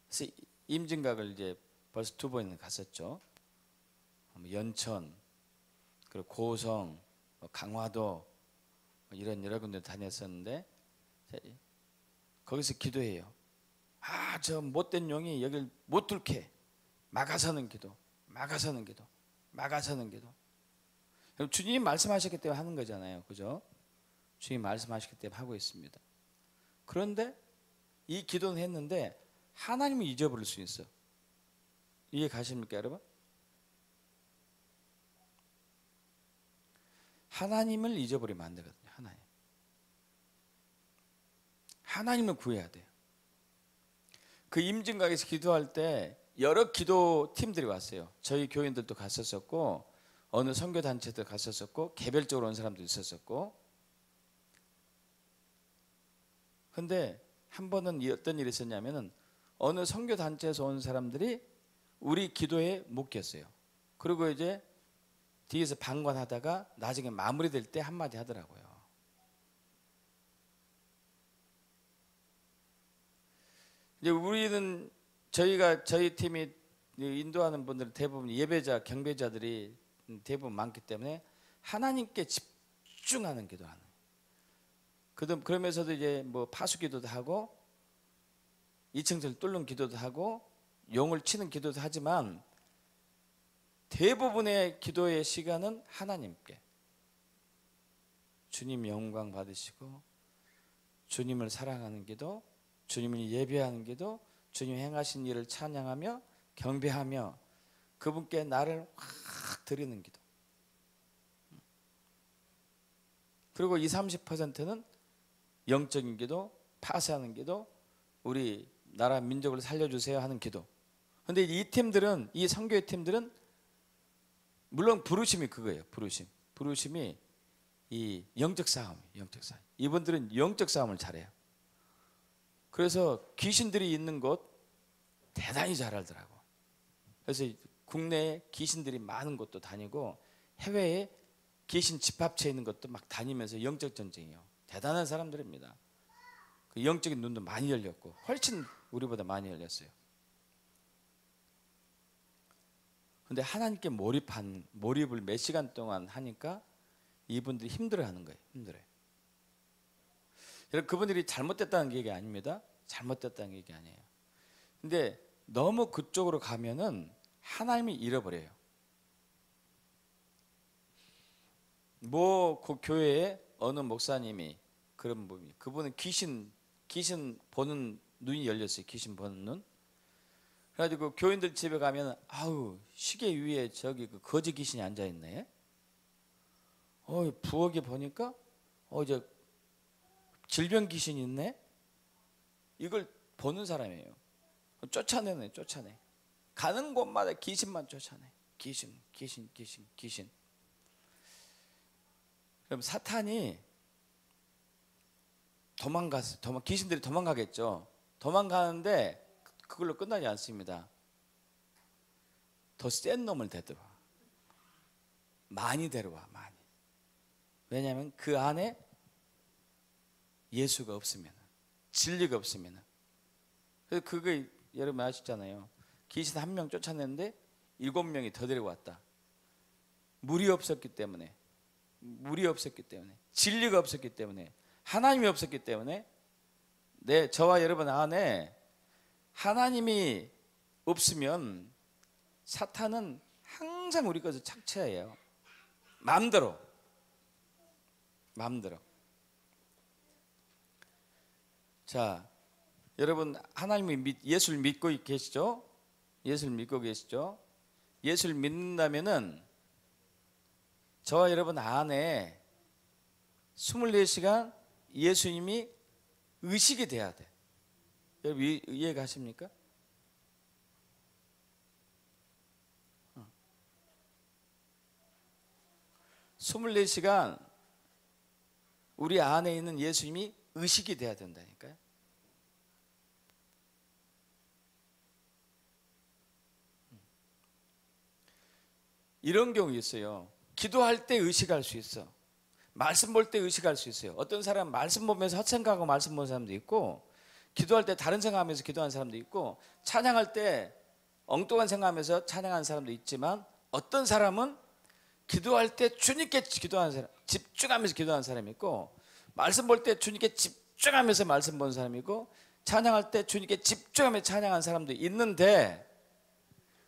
그래서 임진각을 이제 벌써 2번이나 갔었죠. 연천, 그리고 고성, 강화도 이런 여러 군데 다녔었는데 거기서 기도해요. 아, 저 못된 용이 여길 못 뚫게 막아서는 기도, 막아서는 기도, 막아서는 기도. 주님이 말씀하셨기 때문에 하는 거잖아요, 그죠? 주님이 말씀하셨기 때문에 하고 있습니다. 그런데 이 기도는 했는데 하나님을 잊어버릴 수 있어. 이해 가십니까, 여러분? 하나님을 잊어버리면 안 되거든요. 하나님을 구해야 돼요. 그 임진각에서 기도할 때 여러 기도 팀들이 왔어요. 저희 교인들도 갔었었고, 어느 선교 단체도 갔었었고, 개별적으로 온 사람도 있었었고. 근데 한 번은 어떤 일이 있었냐면은 어느 선교 단체에서 온 사람들이 우리 기도에 못 꼈어요. 그리고 이제 뒤에서 방관하다가 나중에 마무리될 때 한마디 하더라고요. 이제 우리는 저희 팀이 인도하는 분들 대부분 예배자, 경배자들이 대부분 많기 때문에 하나님께 집중하는 기도하는. 그러면서도 이제 뭐 파수기도도 하고 이층을 뚫는 기도도 하고 용을 치는 기도도 하지만 대부분의 기도의 시간은 하나님께 주님 영광 받으시고 주님을 사랑하는 기도, 주님을 예배하는 기도, 주님 행하신 일을 찬양하며 경배하며 그분께 나를 확 드리는 기도. 그리고 30%는 영적인 기도, 파쇄하는 기도, 우리 나라 민족을 살려주세요 하는 기도. 그런데 이 팀들은, 이 선교의 팀들은 물론 부르심이 그거예요. 부르심이 이 영적 싸움. 이분들은 영적 싸움을 잘해요. 그래서 귀신들이 있는 곳 대단히 잘 알더라고. 그래서 국내에 귀신들이 많은 곳도 다니고 해외에 귀신 집합체 있는 것도 막 다니면서 영적 전쟁이요. 대단한 사람들입니다. 그 영적인 눈도 많이 열렸고 훨씬 우리보다 많이 열렸어요. 근데 하나님께 몰입을 몇 시간 동안 하니까 이분들이 힘들어하는 거예요. 힘들어요. 여러분, 그분들이 잘못됐다는 얘기 아닙니다. 잘못됐다는 얘기 아니에요. 근데 너무 그쪽으로 가면은 하나님이 잃어버려요. 뭐 그 교회에 어느 목사님이 그런 분이, 그분은 귀신 보는 눈이 열렸어요. 귀신 보는 눈. 그래가지고 교인들 집에 가면 아우 시계 위에 저기 그 거지 귀신이 앉아 있네. 부엌에 보니까 저 질병 귀신이 있네. 이걸 보는 사람이에요. 쫓아내. 가는 곳마다 귀신만 쫓아내. 귀신. 그럼 사탄이 귀신들이 도망가겠죠. 도망가는데 그걸로 끝나지 않습니다. 더 센 놈을 데려와. 많이 데려와. 왜냐하면 그 안에 예수가 없으면, 진리가 없으면. 그래서 그거 여러분 아시잖아요. 귀신 1명 쫓아냈는데 7명이 더 데려왔다. 물이 없었기 때문에, 진리가 없었기 때문에, 하나님이 없었기 때문에, 저와 여러분 안에 하나님이 없으면 사탄은 항상 우리 것을 착취해요. 마음대로. 자, 여러분 예수를 믿고 계시죠? 예수를 믿는다면은 저와 여러분 안에 24시간 예수님이 의식이 돼야 돼. 여러분 이해 가십니까? 24시간 우리 안에 있는 예수님이 의식이 돼야 된다니까요. 이런 경우 있어요. 기도할 때 의식할 수 있어. 말씀 볼 때 의식할 수 있어요. 어떤 사람은 말씀 보면서 헛생각하고 말씀 보는 사람도 있고, 기도할 때 다른 생각하면서 기도하는 사람도 있고, 찬양할 때 엉뚱한 생각하면서 찬양하는 사람도 있지만, 어떤 사람은 기도할 때 주님께 기도하는 사람, 집중하면서 기도하는 사람이 있고, 말씀 볼 때 주님께 집중하면서 말씀 보는 사람이 있고, 찬양할 때 주님께 집중하면서 찬양하는 사람도 있는데,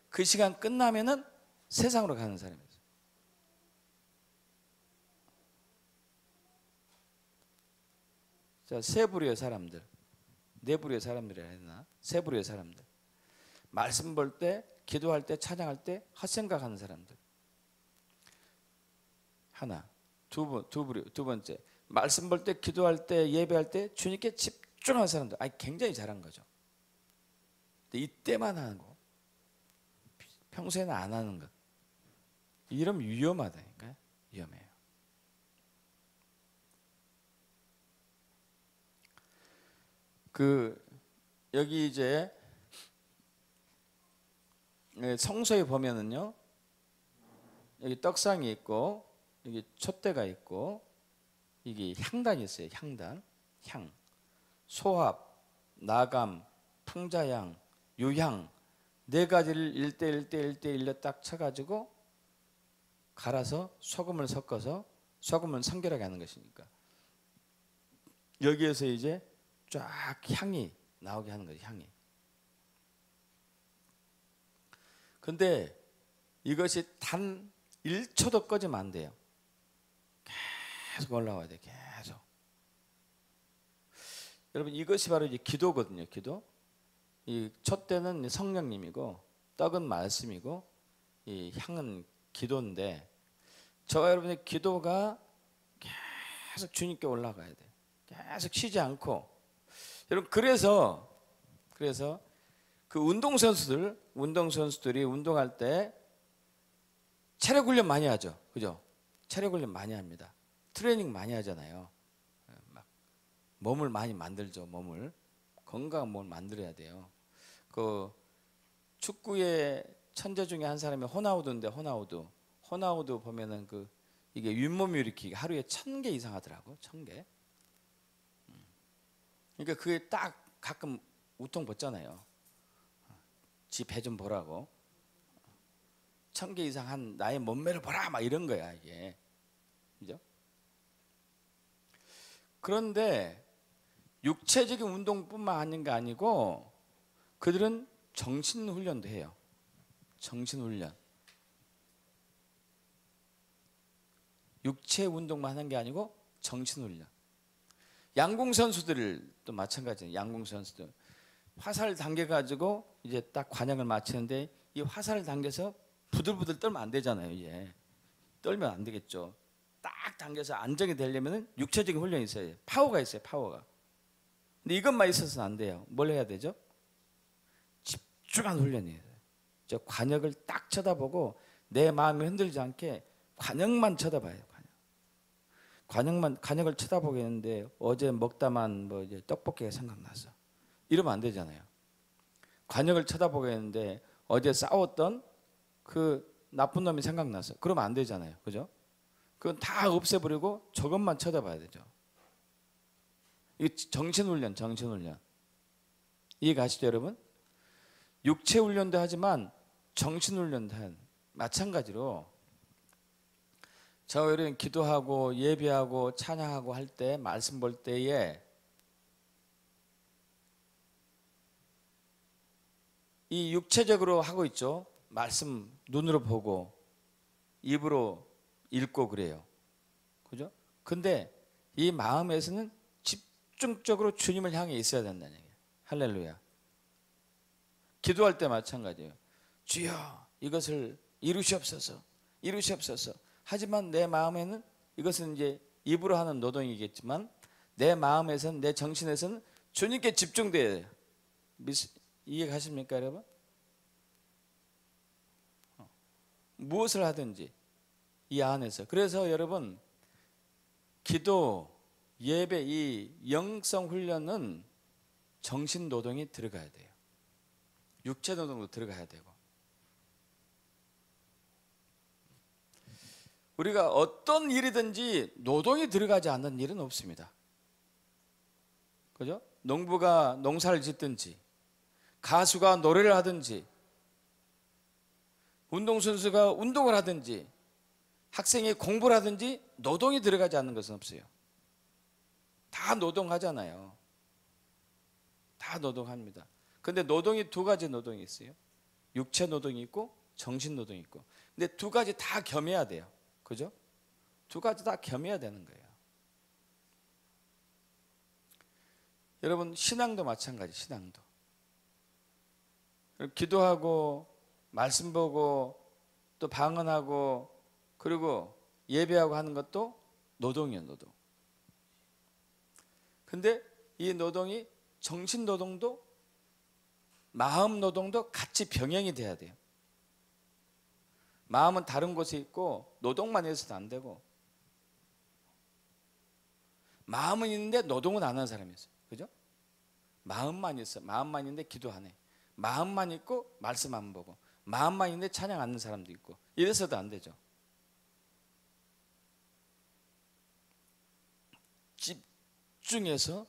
그 시간 끝나면은 세상으로 가는 사람이에요. 자, 세 부류의 사람들, 네 부류의 사람들이라 해야 되나? 세 부류의 사람들. 말씀 볼 때, 기도할 때, 찬양할 때 헛생각하는 사람들. 하나. 두 부류. 두 번째, 말씀 볼 때, 기도할 때, 예배할 때 주님께 집중하는 사람들. 아니, 굉장히 잘한 거죠. 근데 이때만 하는 거, 평소에는 안 하는 것. 이러면 위험하다니까요. 위험해요. 여기 이제 성소에 보면은요, 여기 떡상이 있고, 여기 촛대가 있고, 이게 향단이 있어요. 향단, 향, 소합, 나감, 풍자향, 유향, 네 가지를 1대1로 딱 쳐가지고 갈아서 소금을 섞어서, 소금은 성결하게 하는 것이니까 여기에서 이제 쫙 향이 나오게 하는 거죠. 향이. 근데 이것이 단 1초도 꺼지면 안 돼요. 계속 올라와야 돼. 계속. 여러분, 이것이 바로 이제 기도거든요. 기도. 이 촛대는 성령님이고, 떡은 말씀이고, 이 향은 기도인데, 저와 여러분의 기도가 계속 주님께 올라가야 돼. 계속 쉬지 않고. 여러분, 그래서 그 운동선수들이 운동할 때 체력 훈련 많이 하죠. 그죠? 체력 훈련 많이 합니다. 트레이닝 많이 하잖아요. 막 몸을 많이 만들죠. 건강한 몸을 만들어야 돼요. 그 축구의 천재 중에 한 사람이 호나우두인데, 호나우두 보면은 이게 윗몸 일으키기 하루에 1000개 이상 하더라고. 1000개. 그러니까 그게 딱 가끔 우통 벗잖아요. 지 배 좀 보라고. 1000개 이상 한 나의 몸매를 보라, 막 이런 거야, 이게. 그죠? 그런데 육체적인 운동뿐만 아닌 게 아니고, 그들은 정신훈련도 해요. 정신훈련. 육체 운동만 하는 게 아니고 정신훈련. 양궁 선수들도 마찬가지예요. 양궁 선수들 화살을 당겨가지고 이제 딱 관역을 맞추는데, 이 화살을 당겨서 부들부들 떨면 안 되잖아요. 이제 떨면 안 되겠죠. 딱 당겨서 안정이 되려면 육체적인 훈련이 있어요. 파워가 있어요. 파워가. 근데 이것만 있어서는 안 돼요. 뭘 해야 되죠? 집중한 훈련이에요. 저 관역을 딱 쳐다보고 내 마음이 흔들리지 않게 관역만 쳐다봐요. 관역을 쳐다보겠는데, 어제 먹다만 이제 떡볶이가 생각났어. 이러면 안 되잖아요. 관역을 쳐다보겠는데 어제 싸웠던 그 나쁜 놈이 생각났어. 그러면 안 되잖아요. 그죠? 그건 다 없애버리고 저것만 쳐다봐야 되죠. 이게 정신훈련. 이해 가시죠, 여러분? 육체 훈련도 하지만 정신훈련도 한 마찬가지로, 저와 여러분 기도하고 예배하고 찬양하고 할 때, 말씀 볼 때에 이 육체적으로 하고 있죠. 말씀 눈으로 보고 입으로 읽고 그래요. 그죠? 근데 이 마음에서는 집중적으로 주님을 향해 있어야 된다는 얘기예요. 할렐루야. 기도할 때 마찬가지예요. 주여, 이것을 이루시옵소서. 하지만 내 마음에는, 이것은 이제 입으로 하는 노동이겠지만, 내 마음에서는, 내 정신에서는 주님께 집중돼야 돼요. 이해 가십니까, 여러분? 무엇을 하든지 이 안에서. 그래서 여러분, 기도, 예배, 이 영성 훈련은 정신 노동이 들어가야 돼요. 육체 노동도 들어가야 되고. 우리가 어떤 일이든지 노동이 들어가지 않는 일은 없습니다. 그죠? 농부가 농사를 짓든지, 가수가 노래를 하든지, 운동선수가 운동을 하든지, 학생이 공부를 하든지 노동이 들어가지 않는 것은 없어요. 다 노동하잖아요. 다 노동합니다. 근데 노동이 두 가지 노동이 있어요. 육체 노동이 있고 정신 노동이 있고. 근데 두 가지 다 겸해야 돼요. 그죠? 두 가지 다 겸해야 되는 거예요. 여러분, 신앙도 마찬가지. 신앙도 기도하고 말씀 보고 또 방언하고 그리고 예배하고 하는 것도 노동이에요. 노동. 근데 이 노동이 정신 노동도 마음 노동도 같이 병행이 돼야 돼요. 마음은 다른 곳에 있고 노동만 해서도 안 되고, 마음은 있는데 노동은 안 하는 사람이 있어요. 그죠? 마음만 있어. 마음만 있는데 기도 안 해. 마음만 있고 말씀 안 보고, 마음만 있는데 찬양 안 하는 사람도 있고, 이래서도 안 되죠. 집중해서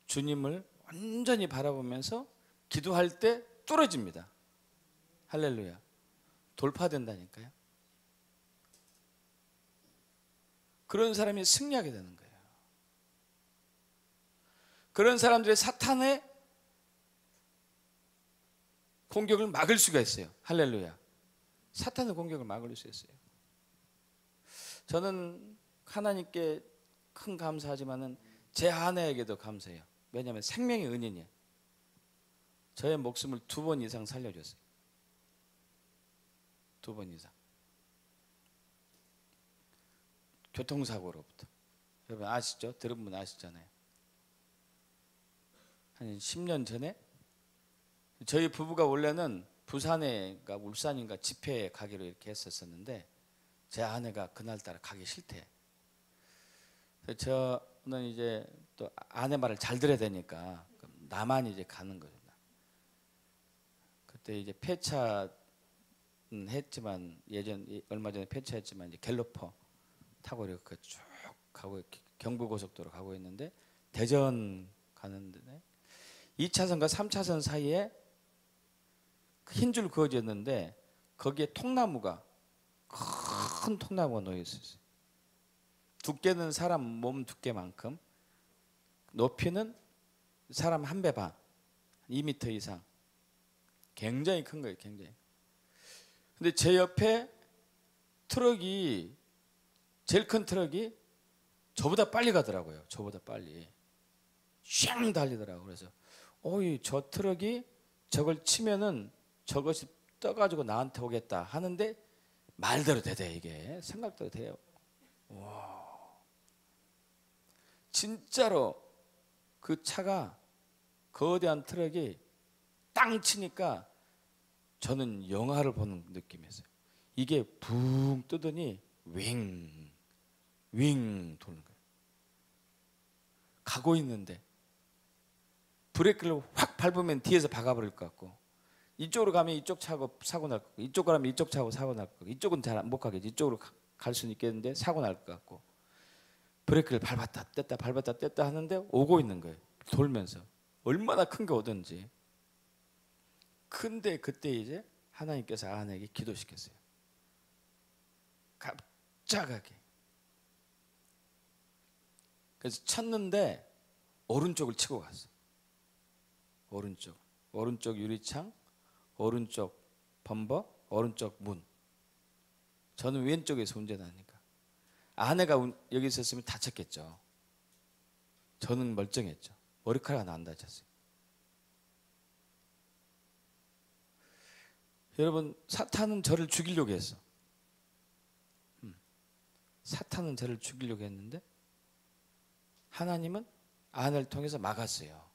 주님을 완전히 바라보면서 기도할 때 뚫어집니다. 할렐루야. 돌파된다니까요. 그런 사람이 승리하게 되는 거예요. 그런 사람들의 사탄의 공격을 막을 수가 있어요. 할렐루야. 사탄의 공격을 막을 수 있어요. 저는 하나님께 큰 감사하지만은 제 아내에게도 감사해요. 왜냐하면 생명의 은인이에요. 저의 목숨을 2번 이상 살려줬어요. 2번 이상. 교통사고로부터. 여러분 아시죠? 들은 분 아시잖아요. 한 10년 전에 저희 부부가 원래는 부산에가 울산인가 집회에 가기로 이렇게 했었는데, 제 아내가 그날따라 가기 싫대. 그래서 저는 이제 또 아내 말을 잘 들어야 되니까 나만 이제 가는 거죠. 그때 이제 폐차 했지만, 얼마 전에 폐차했지만 이제 갤러퍼 타고 이렇게 쭉 가고 경부고속도로 가고 있는데, 대전 가는데 2차선과 3차선 사이에 흰 줄 그어졌는데 거기에 통나무가, 큰 통나무가 놓여 있었어요. 두께는 사람 몸 두께만큼, 높이는 사람 한 배 반, 2m 이상. 굉장히 큰 거예요. 굉장히. 근데 제 옆에 트럭이, 제일 큰 트럭이 저보다 빨리 가더라고요. 저보다 빨리 샹 달리더라고요. 그래서 저 트럭이 저걸 치면은 저것이 떠가지고 나한테 오겠다 하는데, 말대로 되대. 이게 생각대로 돼요. 와, 진짜로 그 차가, 거대한 트럭이 땅 치니까 저는 영화를 보는 느낌이었어요. 이게 붕 뜨더니 윙 도는 거예요. 가고 있는데 브레이크를 확 밟으면 뒤에서 박아버릴 것 같고, 이쪽으로 가면 이쪽 차고 사고 날 것 같고, 이쪽으로 가면 이쪽 차고 사고 날 것 같고, 이쪽은 잘 못 가겠지. 이쪽으로 갈 수는 있겠는데 사고 날 것 같고, 브레이크를 밟았다 뗐다 하는데 오고 있는 거예요. 돌면서. 얼마나 큰 게 오든지. 근데 그때 이제 하나님께서 아내에게 기도시켰어요. 갑자기. 그래서 쳤는데 오른쪽을 치고 갔어. 오른쪽 유리창, 오른쪽 범버, 오른쪽 문. 저는 왼쪽에서 운전하니까. 아내가 여기 있었으면 다쳤겠죠. 저는 멀쩡했죠. 머리카락 하나 안 다쳤어요. 여러분, 사탄은 저를 죽이려고 했어. 사탄은 저를 죽이려고 했는데 하나님은 아내를 통해서 막았어요.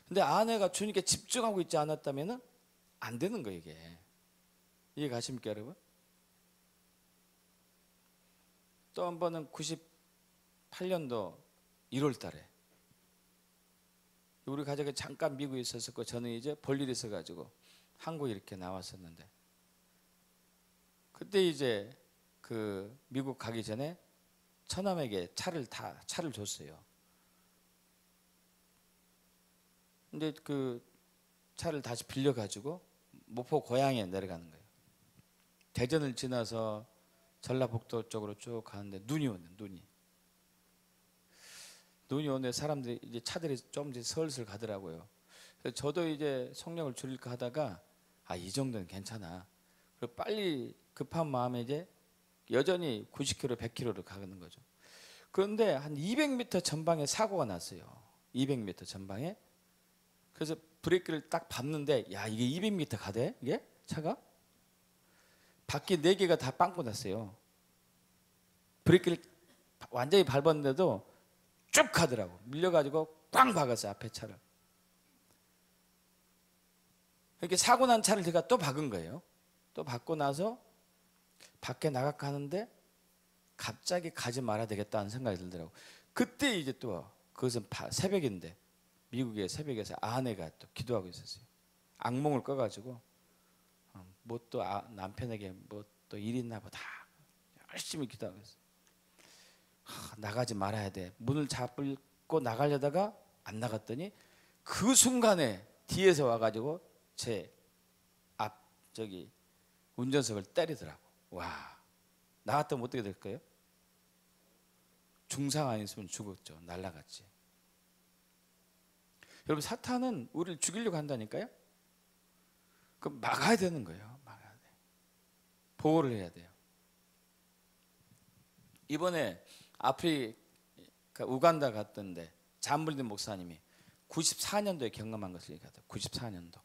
근데 아내가 주님께 집중하고 있지 않았다면 안 되는 거예요. 이게. 이해 가십니까 여러분? 또 한 번은 98년도 1월 달에 우리 가족이 잠깐 미국에 있었고, 저는 이제 볼 일이 있어가지고 한국에 이렇게 나왔었는데, 그때 이제 그 미국 가기 전에 처남에게 차를 줬어요. 근데 그 차를 다시 빌려가지고 목포 고향에 내려가는 거예요. 대전을 지나서 전라북도 쪽으로 쭉 가는데 눈이 오네. 눈이 오는데 사람들이 이제 차들이 좀 이제 슬슬 가더라고요. 그래서 저도 이제 속력을 줄일까 하다가 이 정도는 괜찮아. 그리고 빨리 급한 마음에 이제 여전히 90km, 100km로 가는 거죠. 그런데 한 200m 전방에 사고가 났어요. 200m 전방에. 그래서 브레이크를 딱 밟는데 이게 200m 가대? 이게 차가? 바퀴 4개가 다 빵꾸 났어요. 브레이크를 완전히 밟았는데도 쭉 가더라고. 밀려가지고 꽝 박았어요. 앞에 차를. 이렇게 사고 난 차를 제가 또 박은 거예요. 또 박고 나서 밖에 나갈까 하는데 갑자기 가지 말아야 되겠다는 생각이 들더라고. 그때 이제 또 그것은 새벽인데 미국의 새벽에서 아내가 또 기도하고 있었어요. 악몽을 꿔가지고 뭐 또 남편에게 뭐 또 일 있나 보다 열심히 기도하고 있어요. 나가지 말아야 돼. 문을 잡고 나가려다가 안 나갔더니 그 순간에 뒤에서 와가지고 제 앞 저기 운전석을 때리더라고. 와, 나갔다면 어떻게 될까요? 중상 아니었으면 죽었죠. 날라갔지. 여러분, 사탄은 우리를 죽이려고 한다니까요. 그럼 막아야 되는 거예요. 막아야 돼. 보호를 해야 돼요. 이번에 아프리카 우간다 갔던데 잠물린 목사님이 94년도에 경험한 것을 얘기하다. 94년도.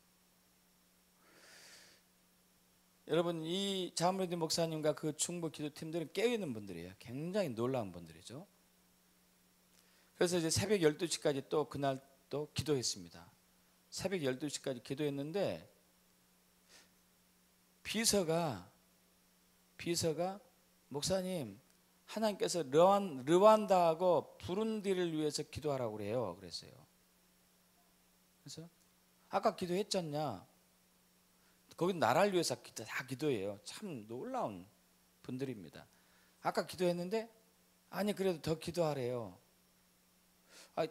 여러분, 이 잠물린 목사님과 그 충북 기도팀들은 깨어있는 분들이에요. 굉장히 놀라운 분들이죠. 그래서 이제 새벽 12시까지 또 그날 또 기도했습니다. 새벽 12시까지 기도했는데 비서가 목사님, 하나님께서 르완다하고 부룬디를 위해서 기도하라고 그래요. 그랬어요. 그래서 아까 기도했잖냐. 거기 나라를 위해서 다 기도해요. 참 놀라운 분들입니다. 아까 기도했는데 아니 그래도 더 기도하래요.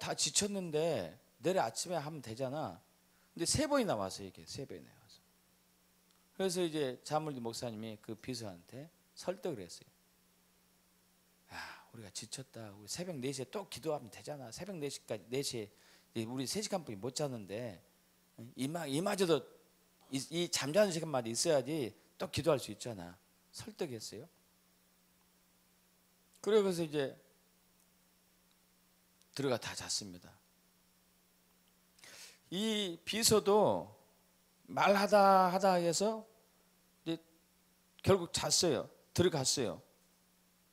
다 지쳤는데 내일 아침에 하면 되잖아. 근데 3번이나 와서 이게 3번이나 와서. 그래서 이제 자물리 목사님이 그 비서한테 설득을 했어요. 우리가 지쳤다. 우리 새벽 4시에 또 기도하면 되잖아. 새벽 4시까지 4시에 우리 3시간뿐이 못 자는데 이마저도 이 잠자는 시간만 있어야지 또 기도할 수 있잖아. 설득했어요. 그래서 이제 들어가 다 잤습니다. 이 비서도 말하다 해서 이제 결국 잤어요.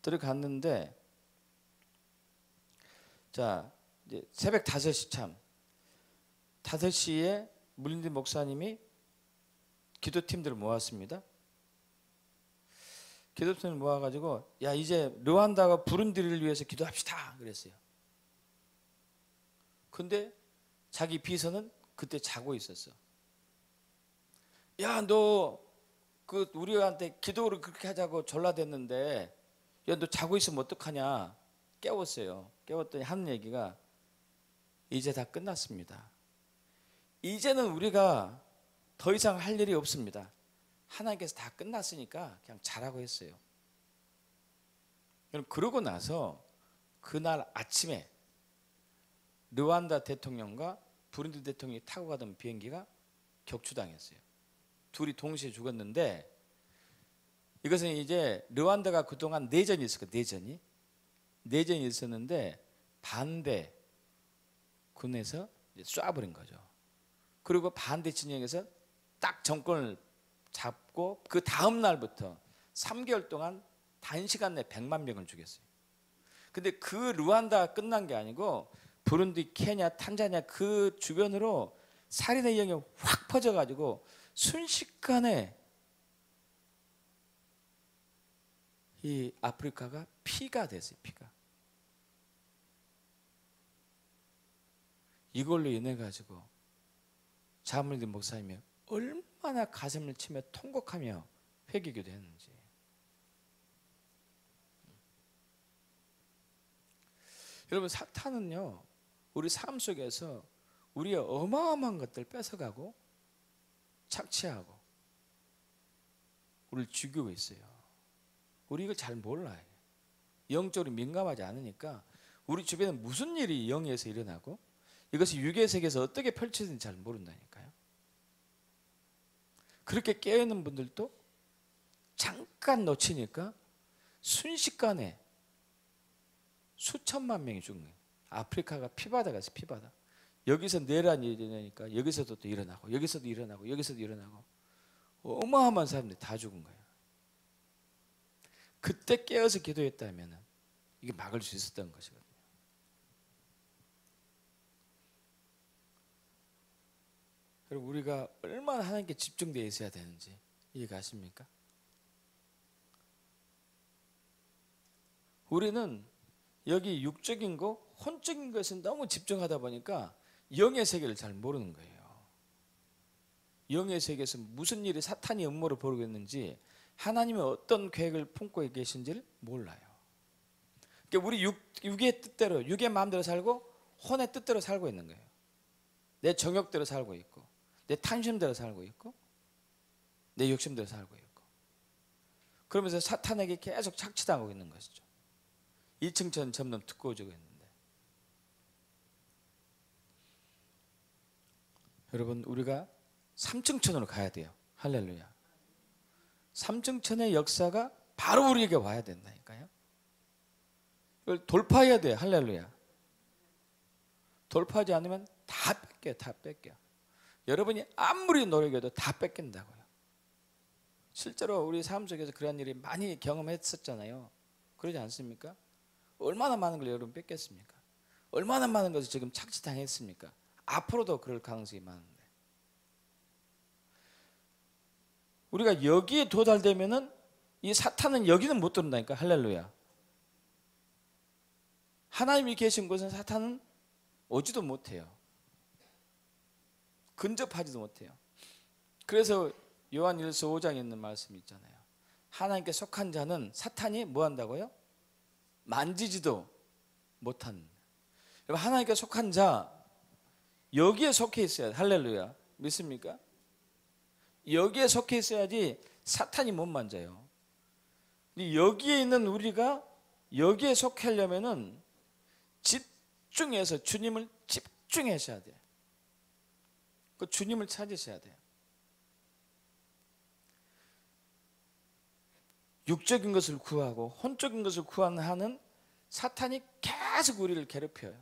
들어갔는데 자 이제 새벽 5시 참 5시에 물린디 목사님이 기도팀들을 모았습니다. 기도팀을 모아가지고 이제 르완다가 부룬디를 위해서 기도합시다 그랬어요. 근데 자기 비서는 그때 자고 있었어. 너 그 우리한테 기도를 그렇게 하자고 전라댔는데 너 자고 있으면 어떡하냐. 깨웠어요. 깨웠더니 하는 얘기가 이제 다 끝났습니다. 이제는 우리가 더 이상 할 일이 없습니다. 하나님께서 다 끝났으니까 그냥 자라고 했어요. 그러고 나서 그날 아침에 르완다 대통령과 부룬디 대통령이 타고 가던 비행기가 격추당했어요. 둘이 동시에 죽었는데 이것은 이제 르완다가 그동안 내전이 있었거든요. 내전이 있었는데 반대 군에서 쏴버린 거죠. 그리고 반대 진영에서 딱 정권을 잡고 그 다음 날부터 3개월 동안 단시간 내에 100만 명을 죽였어요. 근데 그 르완다가 끝난 게 아니고 부룬디, 케냐, 탄자니아 그 주변으로 살인의 영이 확 퍼져가지고 순식간에 이 아프리카가 피가 됐어요. 피가. 이걸로 인해 가지고 자물리 목사님이 얼마나 가슴을 치며 통곡하며 회개기도 했는지. 여러분, 사탄은요 우리 삶 속에서 우리의 어마어마한 것들 뺏어가고 착취하고 우리를 죽이고 있어요. 우리 이걸 잘 몰라요. 영적으로 민감하지 않으니까 우리 주변에 무슨 일이 영에서 일어나고 이것이 육의 세계에서 어떻게 펼쳐지는지 잘 모른다니까요. 그렇게 깨어있는 분들도 잠깐 놓치니까 순식간에 수천만 명이 죽는 거예요. 아프리카가 피바다가 있어요. 피바다. 여기서 내란이 일어나니까 여기서도 또 일어나고 여기서도 일어나고 여기서도 일어나고 어마어마한 사람들이 다 죽은 거예요. 그때 깨어서 기도했다면 이게 막을 수 있었던 것이거든요. 그리고 우리가 얼마나 하나님께 집중되어 있어야 되는지 이해가십니까? 우리는 여기 육적인 거, 혼적인 것에 너무 집중하다 보니까 영의 세계를 잘 모르는 거예요. 영의 세계에서 무슨 일이 사탄이 음모를 벌이고 있는지 하나님의 어떤 계획을 품고 계신지를 몰라요. 그러니까 우리 육의 뜻대로, 육의 마음대로 살고 혼의 뜻대로 살고 있는 거예요. 내 정욕대로 살고 있고 내 탐심대로 살고 있고 내 욕심대로 살고 있고 그러면서 사탄에게 계속 착취당하고 있는 것이죠. 2층처럼 점점 두꺼워지고 있는데 여러분 우리가 3층천으로 가야 돼요. 할렐루야. 3층천의 역사가 바로 우리에게 와야 된다니까요. 이걸 돌파해야 돼요. 할렐루야. 돌파하지 않으면 다 뺏겨요. 다 뺏겨. 여러분이 아무리 노력해도 다 뺏긴다고요. 실제로 우리 삶 속에서 그런 일이 많이 경험했었잖아요. 그러지 않습니까? 얼마나 많은 걸 여러분 뺏겼습니까? 얼마나 많은 것을 지금 착취당했습니까? 앞으로도 그럴 가능성이 많은데 우리가 여기에 도달되면은 이 사탄은 여기는 못 들어온다니까. 할렐루야. 하나님이 계신 곳은 사탄은 오지도 못해요. 근접하지도 못해요. 그래서 요한일서 5장에 있는 말씀이 있잖아요. 하나님께 속한 자는 사탄이 뭐 한다고요? 만지지도 못한. 하나님께 속한 자 여기에 속해 있어야 돼. 할렐루야. 믿습니까? 여기에 속해 있어야지 사탄이 못 만져요. 여기에 있는 우리가 여기에 속하려면은 집중해서 주님을 집중하셔야 돼요. 그 주님을 찾으셔야 돼요. 육적인 것을 구하고 혼적인 것을 구하는 사탄이 계속 우리를 괴롭혀요.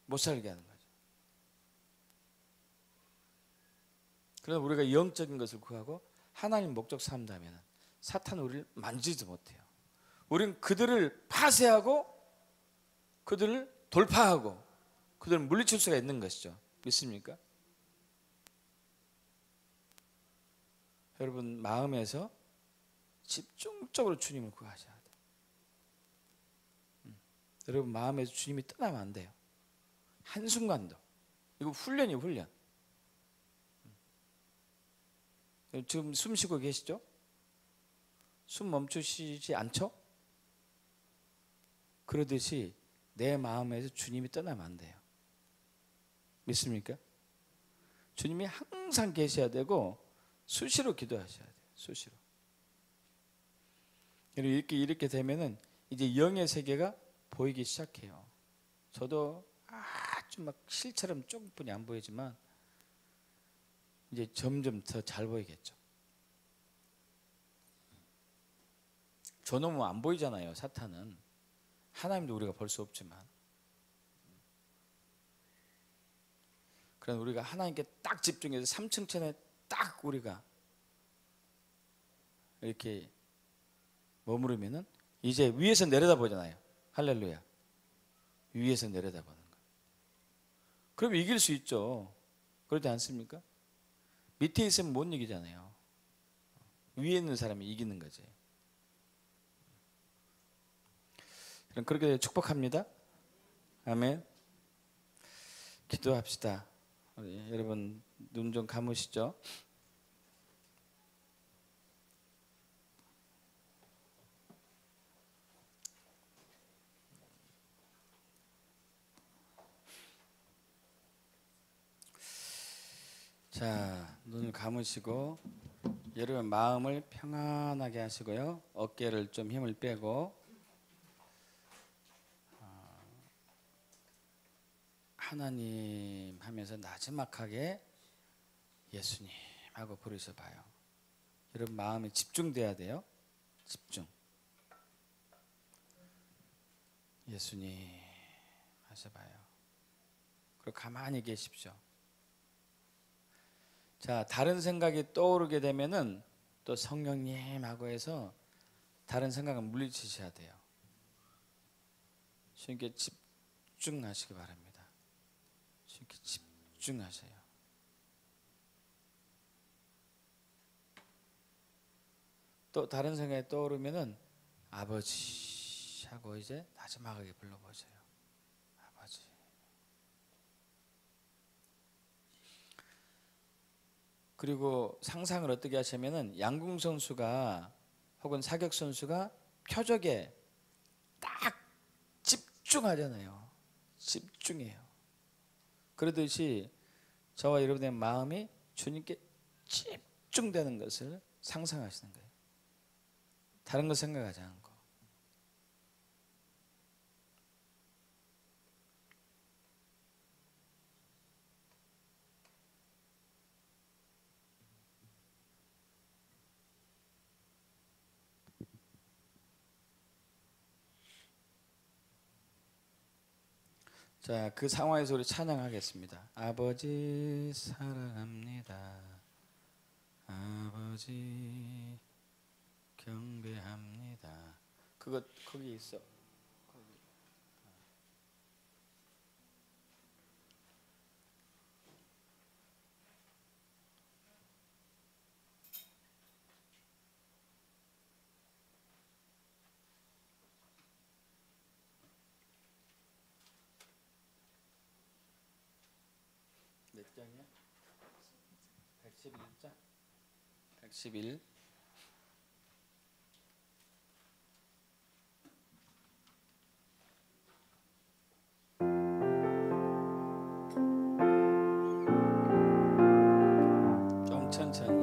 못 살게 하는 거죠. 그래서 우리가 영적인 것을 구하고 하나님 목적 삼다면 사탄은 우리를 만지지도 못해요. 우리는 그들을 파쇄하고 그들을 돌파하고 그들을 물리칠 수가 있는 것이죠. 믿습니까? 여러분 마음에서 집중적으로 주님을 구하셔야 돼요. 여러분 마음에서 주님이 떠나면 안 돼요. 한순간도. 이거 훈련이에요. 훈련. 지금 숨 쉬고 계시죠? 숨 멈추시지 않죠? 그러듯이 내 마음에서 주님이 떠나면 안 돼요. 믿습니까? 주님이 항상 계셔야 되고 수시로 기도하셔야 돼요. 수시로. 이렇게 되면은 이제 영의 세계가 보이기 시작해요. 저도 아주 막 실처럼 조금뿐이 안 보이지만 이제 점점 더 잘 보이겠죠. 저놈은 안 보이잖아요. 사탄은. 하나님도 우리가 볼 수 없지만. 그럼 우리가 하나님께 딱 집중해서 3층천에 딱 우리가 이렇게 머무르면은 이제 위에서 내려다보잖아요. 할렐루야. 위에서 내려다보는 거. 그럼 이길 수 있죠. 그렇지 않습니까? 밑에 있으면 못 이기잖아요. 위에 있는 사람이 이기는 거지. 그럼 그렇게 축복합니다. 아멘. 기도합시다. 여러분 눈 좀 감으시죠. 자, 눈을 감으시고 여러분 마음을 평안하게 하시고요. 어깨를 좀 힘을 빼고 하나님 하면서 나지막하게 예수님 하고 부르셔 봐요. 여러분 마음이 집중돼야 돼요. 집중. 예수님 하셔봐요. 그리고 가만히 계십시오. 자, 다른 생각이 떠오르게 되면은 또 성령님하고 해서 다른 생각은 물리치셔야 돼요. 주님께 집중하시기 바랍니다. 주님께 집중하셔요. 또 다른 생각이 떠오르면은 아버지 하고 이제 마지막하게 불러보세요. 아버지. 그리고 상상을 어떻게 하시면은 양궁 선수가 혹은 사격 선수가 표적에 딱 집중하잖아요. 집중해요. 그러듯이 저와 여러분의 마음이 주님께 집중되는 것을 상상하시는 거예요. 다른 거 생각하지 않고. 자, 그 상황에서 우리 찬양하겠습니다. 아버지 사랑합니다. 아버지 경배합니다. 그거 거기 있어. 거기. 몇 장이야? 111장? 111. 좀 천천히.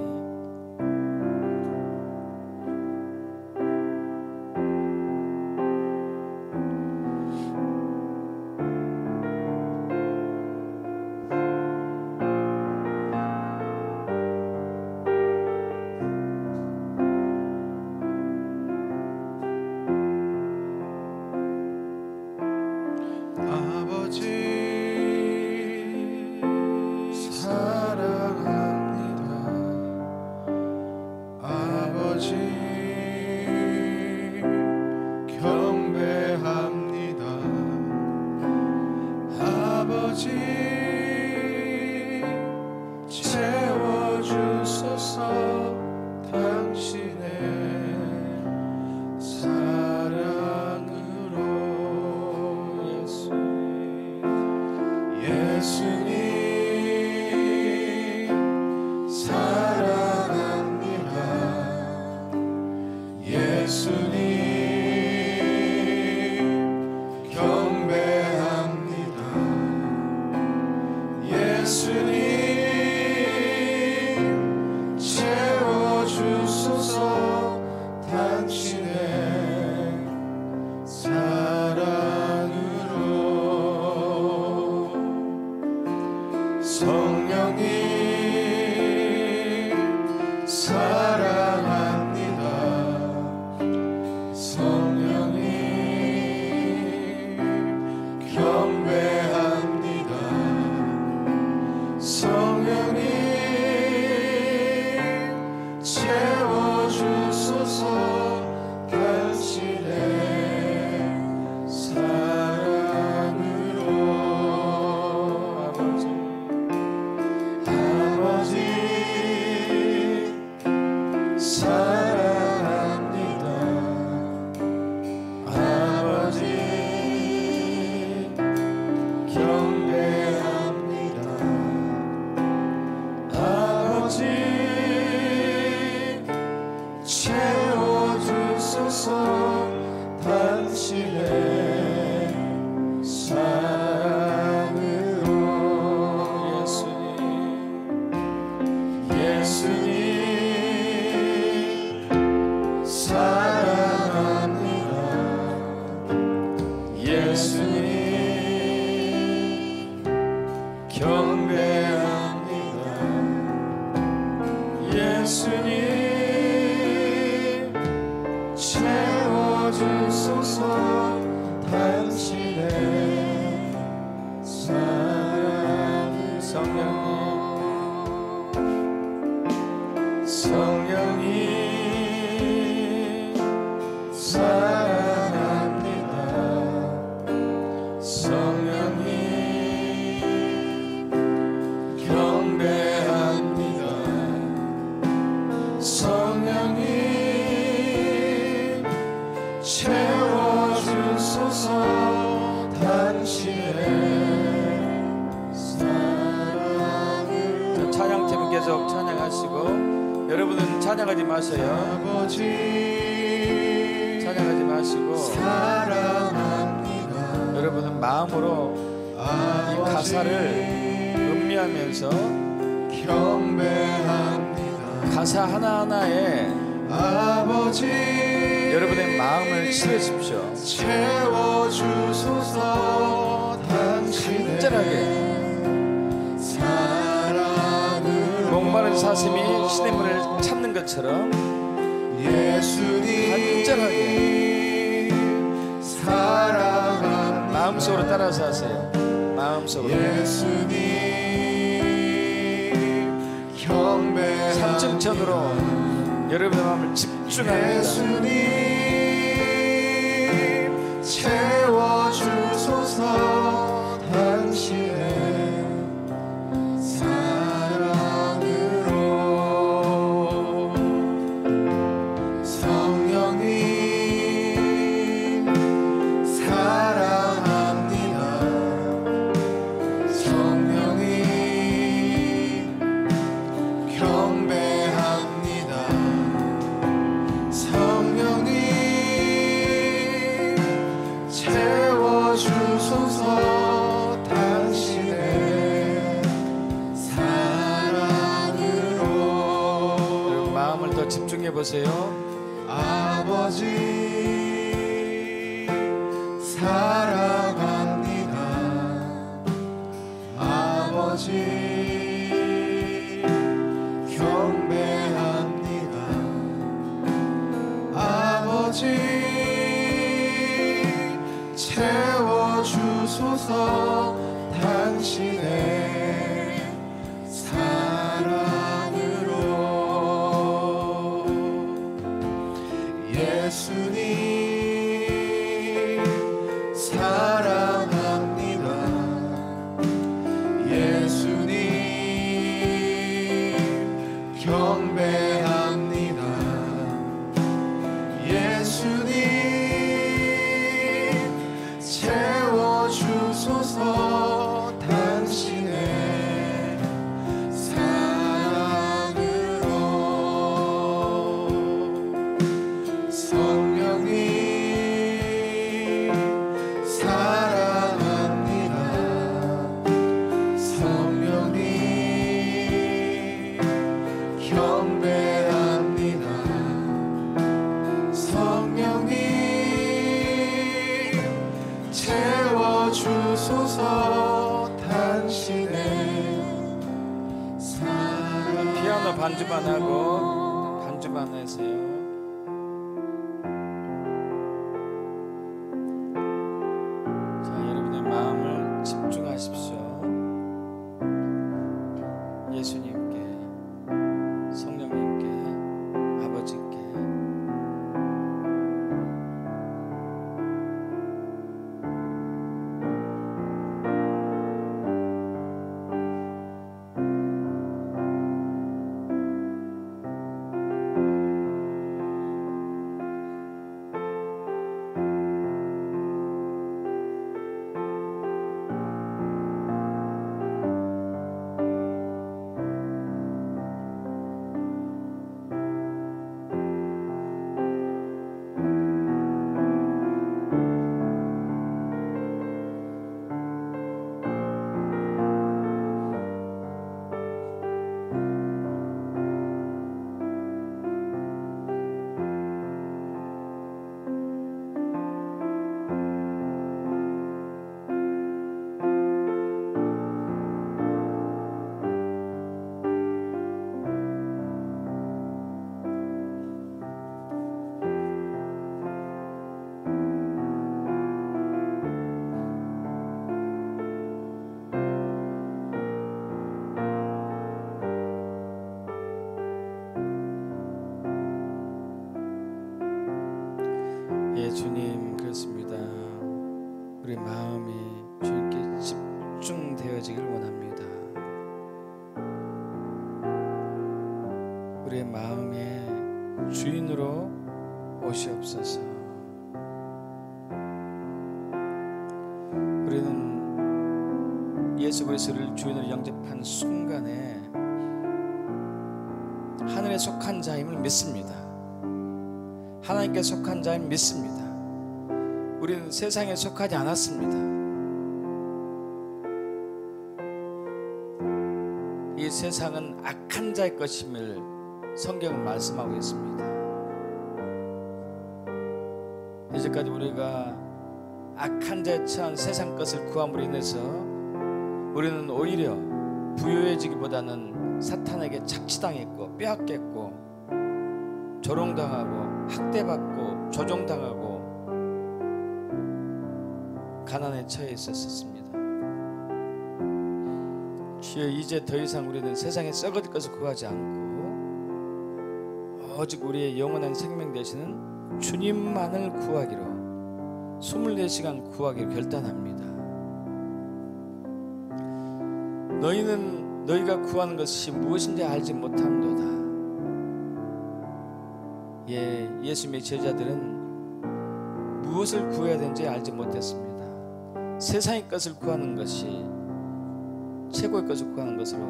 예수님 사랑합니다. 예수님 경배합니다. 예수님 채워주소서. 당신의 사랑을. 성령님 사랑합니다. 성령님 경배합니다. 성령님 채워주소서. 당신의 사랑을. 찬양팀은 계속 찬양하시고, 여러분은 찬양하지 마세요. 아버지 찬양하지 마시고 사랑합니다. 여러분은 마음으로 이 가사를 음미하면서 경배합니다. 가사 하나하나에 아버지 여러분의 마음을 실으십시오. 채워주소서. 당신의 간절하게 사랑으로. 목마른 사슴이 신의 문을 찾는 것처럼 예수님 간절하게 사랑합니다. 마음속으로 따라서 하세요. 마음속으로. 예수님 경배합니다. 3층천으로 여러분의 마음을 집중합니다. 예수님 채워주소서. 당신의 사랑으로. 성령님 사랑합니다. 성령님 경배합니다. 성령님 채워주소서. 당신의 사랑으로. 여러분 마음을 더 집중해 보세요. 아버지 사랑합니다. 아버지 경배합니다. 아버지 채워주소서. 당신의 사랑으로. 예수님 사랑합니다. 예수님 경배합니다. 예수님 채워주소서. 당신의 사랑으로. 성령님 사랑합니다. 성령님 경배합니다. 성령님 채워주소서. 당신의 사랑. 피아노 반주만 하고 반주만 하세요. 자, 여러분의 마음을 집중하십시오. 예수님께, 성령님께, 아버지께. 우리의 마음의 주인으로 오시옵소서. 우리는 예수 그리스도를 주인으로 영접한 순간에 하늘에 속한 자임을 믿습니다. 하나님께 속한 자임을 믿습니다. 우리는 세상에 속하지 않았습니다. 이 세상은 악한 자의 것임을 성경은 말씀하고 있습니다. 이제까지 우리가 악한 자에 처한 세상 것을 구함으로 인해서 우리는 오히려 부유해지기보다는 사탄에게 착취당했고 빼앗겼고 조롱당하고 학대받고 조종당하고 가난에 처해 있었습니다. 주여, 이제 더 이상 우리는 세상에 썩어질 것을 구하지 않고 오직 우리의 영원한 생명 되시는 주님만을 구하기로 24시간 구하기로 결단합니다. 너희는 너희가 구하는 것이 무엇인지 알지 못함도다. 예수님의 제자들은 무엇을 구해야 되는지 알지 못했습니다. 세상의 것을 구하는 것이 최고의 것을 구하는 것으로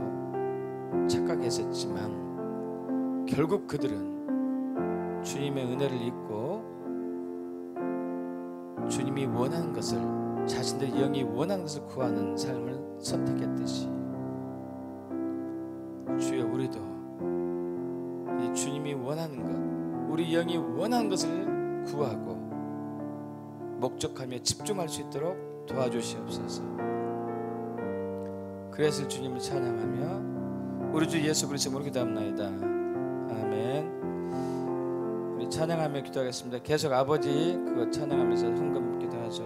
착각했었지만 결국 그들은 주님의 은혜를 잊고 주님이 원하는 것을, 자신들의 영이 원하는 것을 구하는 삶을 선택했듯이 주여, 우리도 이 주님이 원하는 것, 우리 영이 원하는 것을 구하고 목적하며 집중할 수 있도록 도와주시옵소서. 그래서 주님을 찬양하며 우리 주 예수 그리스도로 기도합나이다. 아멘. 우리 찬양하며 기도하겠습니다. 계속 아버지 그거 찬양하면서 헌금 기도하죠.